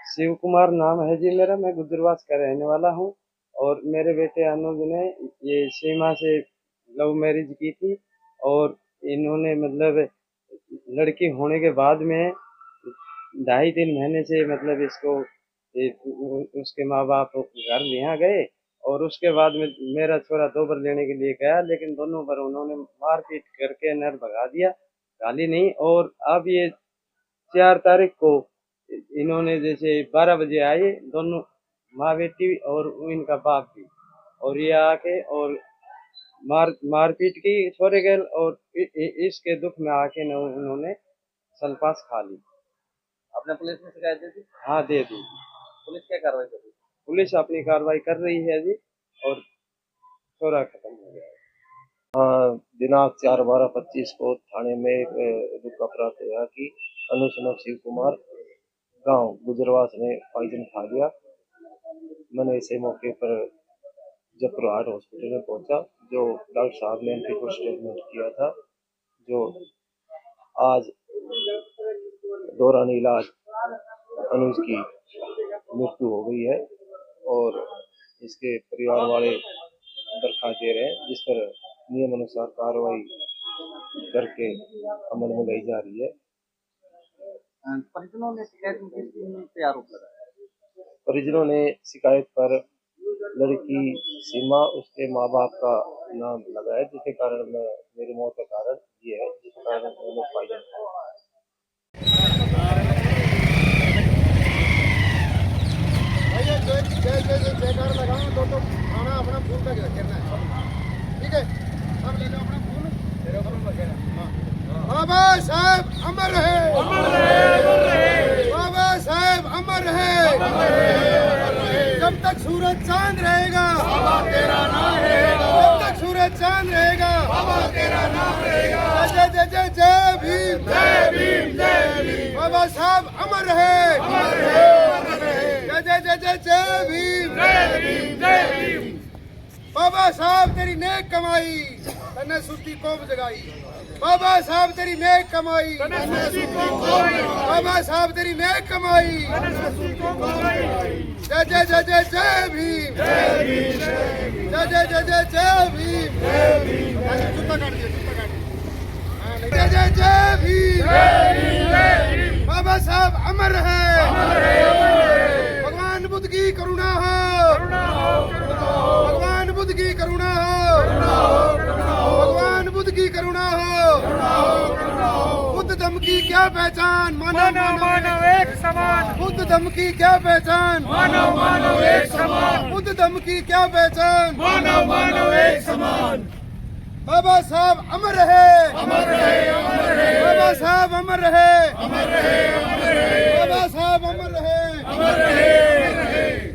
शिव कुमार नाम है जी मेरा, मैं गुजरवास का रहने वाला हूँ। और मेरे बेटे अनुज ने ये सीमा से लव मैरिज की थी और इन्होंने मतलब लड़की होने के बाद में 2.5-3 महीने से मतलब इसको उसके माँ बाप घर यहाँ गए और उसके बाद में मेरा छोरा 2 बार लेने के लिए गया, लेकिन दोनों बार उन्होंने मारपीट करके नर भगा दिया, गाली नहीं। और अब ये 4 तारीख को इन्होंने जैसे 12 बजे आए दोनों माँ बेटी और इनका बाप भी, और ये आके और मारपीट की छोरे गए और इसके दुख में आके उन्होंने सल्पास खा ली। आपने पुलिस में शिकायत दी थी? हाँ दे दी। पुलिस क्या कार्रवाई कर रही? पुलिस अपनी कार्रवाई कर रही है जी और छोरा खत्म हो गया। दिनांक 4/12/25 को थाने में एक दुख अपराध हुआ कि अनुज शिव कुमार गांव गुजरवास ने पॉइजन खा लिया। मैंने इसे मौके पर जयपुर हार्ट हॉस्पिटल में पहुंचा, जो डॉक्टर साहब ने एंट्री स्टेटमेंट किया था, जो आज दौरान इलाज अनुज की मृत्यु हो गई है और इसके परिवार वाले दरखास्त दे रहे हैं, जिस पर नियम अनुसार कार्रवाई करके अमल में लाई जा रही है। परिजनों ने शिकायत पे आरोप लगाया। परिजनों ने शिकायत पर लड़की सीमा उसके माँ बाप का नाम लगा है, जिसके कारण मेरी मौत का कारण ये है, जिस कारण मैंने पॉइजन खाया। जयकार लगाओ तो खाना अपना फूल का गिरना है, ठीक है? सब ले लो अपना फूल। बाबा साहब अमर है, बाबा साहब अमर है। जब तक सूरज चांद रहेगा तेरा नाम रहेगा, जब तक सूरज चांद रहेगा तेरा नाम रहेगा। जय जय जय जय भीम, जय भीम, जय भीम। बाबा साहब अमर है, जय जय जय जय जय भीम, जय भीम, जय भीम। बाबा साहब तेरी नेक कमाई तन्ने सुस्ती कौम जगाई, बाबा साहब तेरी नेक कमाई, बाबा साहब तेरी नेक कमाई। जय जय जय जय जय भीम, जय जय जय जय जय भीम। जय जय जय भीम। बाबा साहब अमर है, भगवान बुद्ध की करुणा हो, भगवान बुद्ध की करुणा हो, भगवान बुद्ध की करुणा हो। बुद्ध धम्म की क्या पहचान, मानव मानव एक समान। बुद्ध धम्म की क्या पहचान, मानव मानव एक समान। बुद्ध धम्म की क्या पहचान, मानव मानव एक समान। बाबा साहब अमर है, अमर है, अमर है। बाबा साहब अमर है, अमर है, अमर है। बाबा साहब अमर है, अमर है।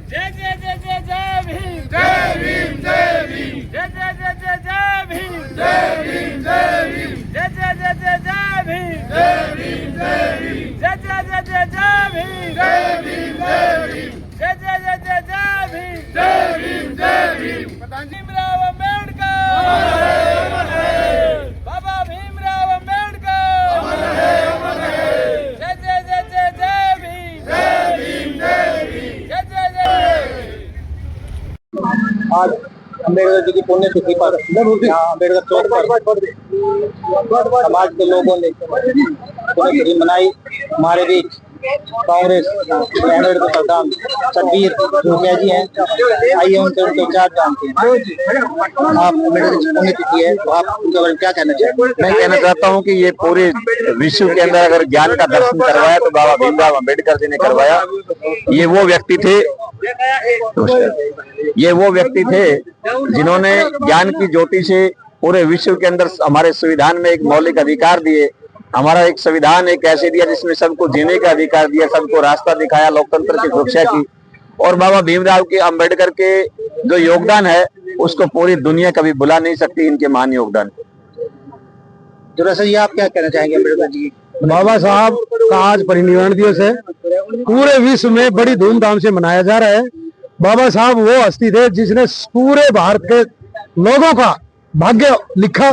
जय जय जय जय जय भीम, जय भीम, जय भीम। जय जय जय जय जय भीम, जय भीम, जय भीम। जय जय जय जय जय भीम, जय भीम, जय भीम। जय जय जय जय जय भीम, जय भीम, जय भीम। जय जय जय जय जय भीम, जय भीम, जय भीम। भीमराव अम्बेडकर अमर है, बाबा भीमराव अम्बेडकर अमर है। जय जय जय जय जय भीम, जय भीम, जय भीम। जय जय जय। आज अम्बेडकर जी की पुण्यतिथि पर यहाँ अम्बेडकर चौक पर समाज के लोगों ने पुण्यतिथि मनाई। हमारे बीच कांग्रेस अम्बेडकर प्रधान सतबीर जोगिया जी हैं, आइए उनसे उनके विचार जानते हैं। आप अम्बेडकर की पुण्यतिथि है, तो आप उनके बारे में क्या कहना चाहेंगे? मैं कहना चाहता हूँ कि ये पूरे विश्व के अंदर अगर ज्ञान का दर्शन करवाया तो बाबा भीमराव अम्बेडकर जी ने करवाया। ये वो व्यक्ति थे जिन्होंने ज्ञान की ज्योति से पूरे विश्व के अंदर हमारे संविधान में एक मौलिक अधिकार दिए। हमारा एक संविधान एक ऐसे दिया जिसमें सबको जीने का अधिकार दिया, सबको रास्ता दिखाया, लोकतंत्र की सुरक्षा की। और बाबा भीमराव के अम्बेडकर के जो योगदान है उसको पूरी दुनिया कभी भुला नहीं सकती, इनके महान योगदान। दुरासा जी, आप क्या कहना चाहेंगे अम्बेडकर जी? बाबा साहब का आज परिनिर्वाण दिवस है, पूरे विश्व में बड़ी धूमधाम से मनाया जा रहा है। बाबा साहब वो हस्ती थे जिसने पूरे भारत के लोगों का भाग्य लिखा,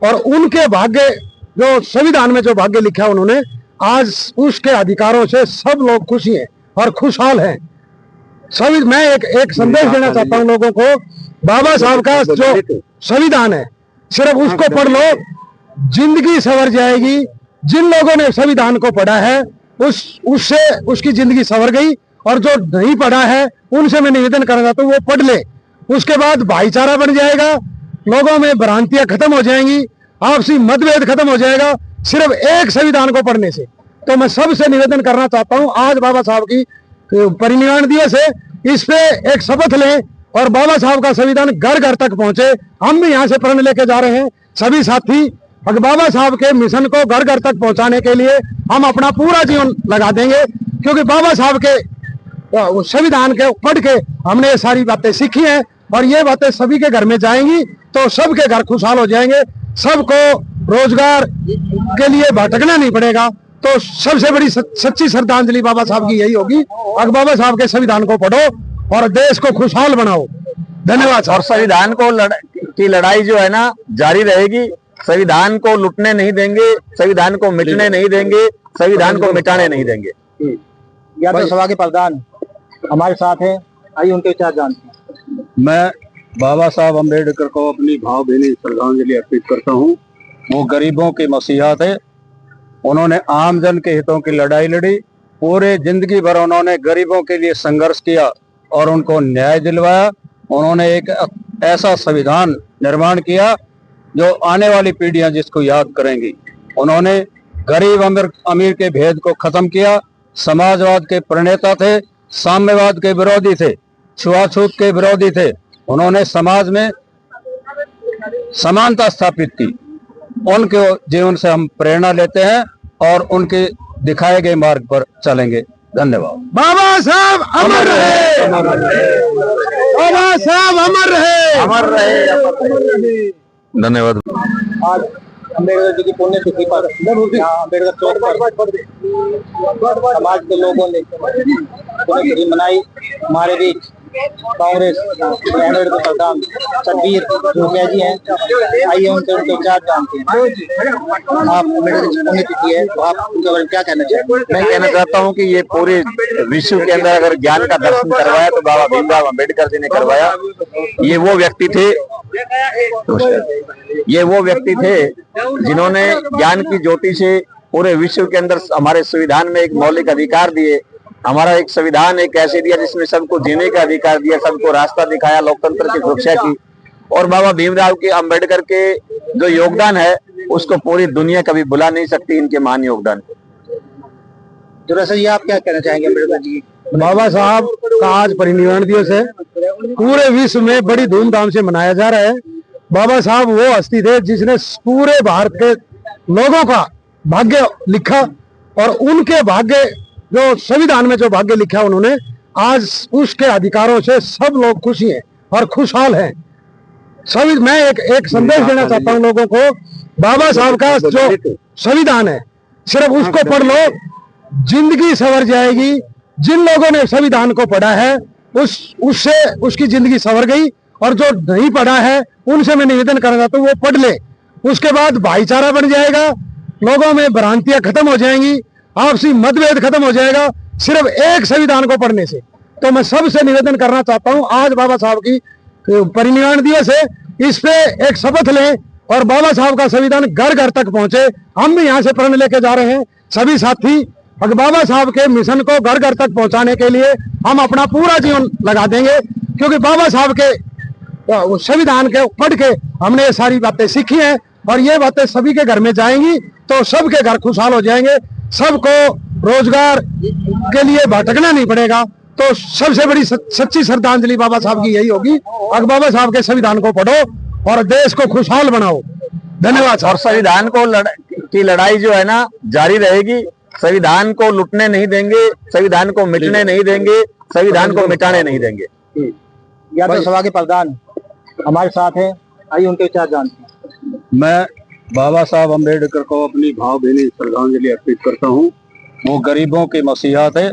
और उनके भाग्य जो संविधान में जो भाग्य लिखा उन्होंने, आज उसके अधिकारों से सब लोग खुशी हैं और खुशहाल हैं। सभी मैं एक संदेश देना चाहता हूं लोगों को। बाबा साहब का जो संविधान है सिर्फ उसको पढ़ लो, जिंदगी संवर जाएगी। जिन लोगों ने संविधान को पढ़ा है उससे उसकी जिंदगी संवर गई, और जो नहीं पढ़ा है उनसे मैं निवेदन करना चाहता हूँ वो पढ़ ले। उसके बाद भाईचारा बन जाएगा, लोगों में भ्रांतियां खत्म हो जाएंगी, आपसी मतभेद खत्म हो जाएगा सिर्फ एक संविधान को पढ़ने से। तो मैं सबसे निवेदन करना चाहता हूं, आज बाबा साहब की परिनिर्वाण दिवस है, इस पे एक शपथ लें और बाबा साहब का संविधान घर घर तक पहुंचे। हम भी यहाँ से प्रण लेके जा रहे हैं सभी साथी, और बाबा साहब के मिशन को घर घर तक पहुंचाने के लिए हम अपना पूरा जीवन लगा देंगे, क्योंकि बाबा साहब के संविधान के पढ़ के हमने ये सारी बातें सीखी हैं, और ये बातें सभी के घर में जाएंगी तो सबके घर खुशहाल हो जाएंगे, सबको रोजगार के लिए भटकना नहीं पड़ेगा। तो सबसे बड़ी सच्ची श्रद्धांजलि बाबा साहब की यही होगी, अब बाबा साहब के संविधान को पढ़ो और देश को खुशहाल बनाओ। धन्यवाद। और संविधान को की लड़ाई जो है ना जारी रहेगी, संविधान को लुटने नहीं देंगे, संविधान को मिटने नहीं देंगे, संविधान को मिटाने नहीं देंगे। यादव सभा के प्रधान हमारे साथ हैं, आइए उनके विचार जानते हैं। मैं बाबा साहब अम्बेडकर को अपनी भावभीनी श्रद्धांजलि अर्पित करता हूं। वो गरीबों के मसीहा थे, उन्होंने आम जन के हितों की लड़ाई लड़ी, पूरे जिंदगी भर उन्होंने गरीबों के लिए संघर्ष किया और उनको न्याय दिलवाया। उन्होंने एक ऐसा संविधान निर्माण किया जो आने वाली पीढ़ियां जिसको याद करेंगी। उन्होंने गरीब अमीर के भेद को खत्म किया, समाजवाद के प्रणेता थे, साम्यवाद के विरोधी थे, छुआछूत के विरोधी थे। उन्होंने समाज में समानता स्थापित की। उनके जीवन से हम प्रेरणा लेते हैं और उनके दिखाए गए मार्ग पर चलेंगे। धन्यवाद। बाबा साहब अमर रहे, बाबा साहब अमर रहे, अमर रहे। धन्यवाद। आज अम्बेडकर जी की पुण्यतिथि पर यहाँ अम्बेडकर चौक पर समाज के लोगों ने पुण्यतिथि मनाई। हमारे बीच कांग्रेस अम्बेडकर प्रधान सतबीर जोगिया जी हैं। आइए उनके विचार जानते हैं। आप अम्बेडकर की पुण्यतिथि है तो आप उनके बारे में क्या कहना चाहेंगे? मैं कहना चाहता हूँ कि ये पूरे विश्व के अंदर अगर ज्ञान का दर्शन करवाया तो बाबा भीमराव अम्बेडकर जी ने करवाया। ये वो व्यक्ति थे जिन्होंने ज्ञान की ज्योति से पूरे विश्व के अंदर हमारे संविधान में एक मौलिक अधिकार दिए। हमारा एक संविधान एक ऐसे दिया जिसमें सबको जीने का अधिकार दिया, सबको रास्ता दिखाया, लोकतंत्र की सुरक्षा की। और बाबा भीमराव के अम्बेडकर के जो योगदान है उसको पूरी दुनिया कभी भुला नहीं सकती, इनके महान योगदान को। दरअसल ये आप क्या कहना चाहेंगे अम्बेडकर जी? बाबा साहब का आज परिनिर्वाण दिवस है, पूरे विश्व में बड़ी धूमधाम से मनाया जा रहा है। बाबा साहब वो हस्ती थे जिसने पूरे भारत के लोगों का भाग्य लिखा और उनके भाग्य जो संविधान में जो भाग्य लिखा उन्होंने, आज उसके अधिकारों से सब लोग खुशी हैं और खुशहाल हैं। सभी मैं एक संदेश देना चाहता हूं लोगों को। बाबा साहब का जो संविधान है सिर्फ उसको पढ़ लो, जिंदगी संवर जाएगी। जिन लोगों ने संविधान को पढ़ा है उससे उसकी जिंदगी संवर गई, और जो नहीं पढ़ा है उनसे मैं निवेदन करना चाहता हूँ वो पढ़ ले। उसके बाद भाईचारा बन जाएगा, लोगों में भ्रांतियां खत्म हो जाएंगी, आपसी मतभेद खत्म हो जाएगा सिर्फ एक संविधान को पढ़ने से। तो मैं सबसे निवेदन करना चाहता हूं, आज बाबा साहब की परिनिर्वाण दिवस है, इस पे एक शपथ लें और बाबा साहब का संविधान घर घर तक पहुंचे। हम भी यहाँ से प्रण लेके जा रहे हैं सभी साथी, और बाबा साहब के मिशन को घर घर तक पहुंचाने के लिए हम अपना पूरा जीवन लगा देंगे, क्योंकि बाबा साहब के संविधान के पढ़ के हमने ये सारी बातें सीखी हैं और ये बातें सभी के घर में जाएंगी तो सबके घर खुशहाल हो जाएंगे, सबको रोजगार के लिए भटकना नहीं पड़ेगा। तो सबसे बड़ी सच्ची श्रद्धांजलि बाबा साहब की यही होगी, अगर बाबा साहब के संविधान को पढ़ो और देश को खुशहाल बनाओ। धन्यवाद। और संविधान की लड़ाई जो है ना जारी रहेगी। संविधान को लुटने नहीं देंगे, संविधान को मिटने नहीं देंगे, संविधान को मिटाने नहीं देंगे। यादव सभा के प्रधान हमारे साथ हैं, आइए उनके विचार जानते हैं। मैं बाबा साहब अम्बेडकर को अपनी भावभीनी श्रद्धांजलि अर्पित करता हूं। वो गरीबों के मसीहा थे,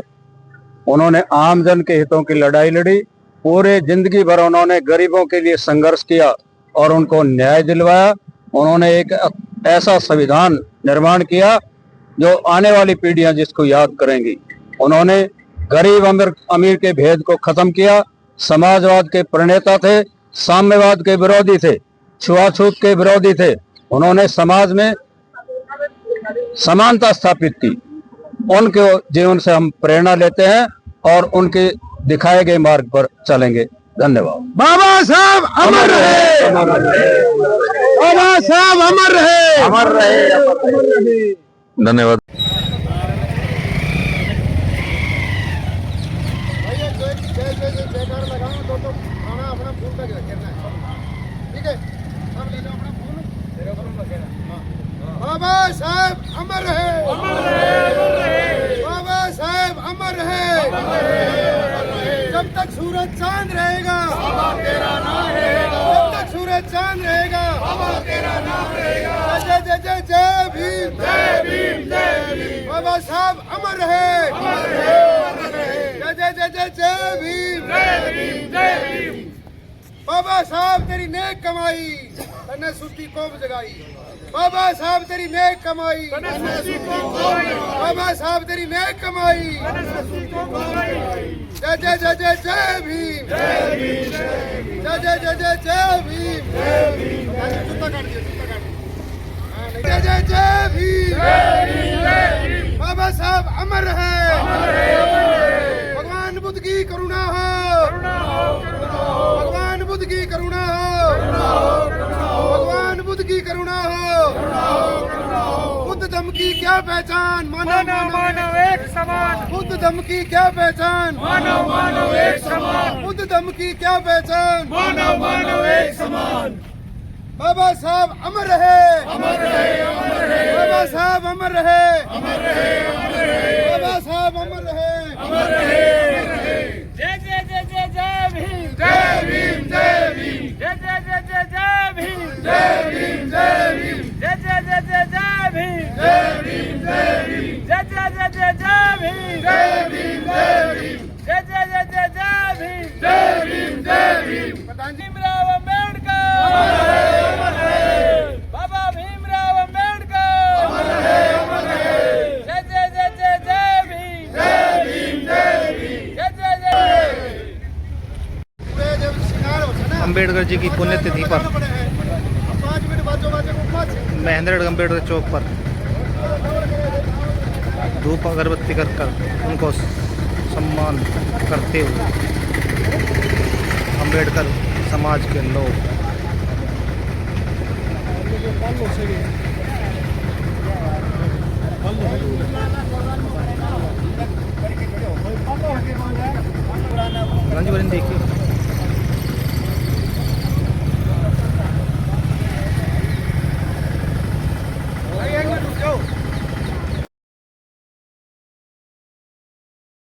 उन्होंने आम जन के हितों की लड़ाई लड़ी, पूरे जिंदगी भर उन्होंने गरीबों के लिए संघर्ष किया और उनको न्याय दिलवाया। उन्होंने एक ऐसा संविधान निर्माण किया जो आने वाली पीढ़ियां जिसको याद करेंगी। उन्होंने गरीब अमीर के भेद को खत्म किया, समाजवाद के प्रणेता थे, साम्यवाद के विरोधी थे, छुआछूत के विरोधी थे। उन्होंने समाज में समानता स्थापित की। उनके जीवन से हम प्रेरणा लेते हैं और उनके दिखाए गए मार्ग पर चलेंगे। धन्यवाद। बाबा साहब अमर रहे, बाबा साहब अमर रहे, अमर रहे। धन्यवाद। बाबा साहब अमर रहे, बाबा साहब अमर रहे। जब तक सूरज चांद रहेगा जब तक सूरज चांद रहेगा जय जय जय जय भीम, जय भीम, जय भीम। बाबा साहब अमर रहे, जय जय जय जय जय भीम, जय भीम, जय भीम। बाबा साहब तेरी नेक कमाई तन्ने सुस्ती कौम जगाई। बाबा साहब तेरी नेक कमाई, बाबा साहब तेरी नेक कमाई। जय जय जय जय जय भीम, जय जय जय जय जय भीम। जय जय जय भीम। बाबा साहब अमर है, भगवान बुद्ध की करुणा हो, भगवान मानव एक समान, बुद्ध धम्म की क्या पहचान, मानव मानव एक समान, बुद्ध धम्म की क्या पहचान, मानव मानव एक समान। बाबा साहब अमर रहे, अमर रहे, अमर रहे, बाबा साहब अमर रहे, अमर रहे, अमर रहे, बाबा साहब अमर रहे, अमर रहे, अमर रहे। जय जय जय जय जय भीम, जय भीम, जय भीम, जय जय जय जय जय भीम, जय भीम, जय भीम, जय जय जय जय जय भीम, जय भीम, जय भीम, जय जय जय जय जय भीम, जय भीम, जय भीम, जय जय जय जय जय भीम, जय भीम, जय भीम। भीमराव अम्बेडकर अमर है, अमर है। बाबा भीमराव अम्बेडकर अमर है, अमर है। जय जय जय जय जय भीम, जय भीम, जय भीम, जय जय जय। अम्बेडकर जी की पुण्यतिथि पर महेंद्रगढ़ अम्बेडकर चौक पर धूप अगरबत्ती कर उनको सम्मान करते हुए अम्बेडकर समाज के लोग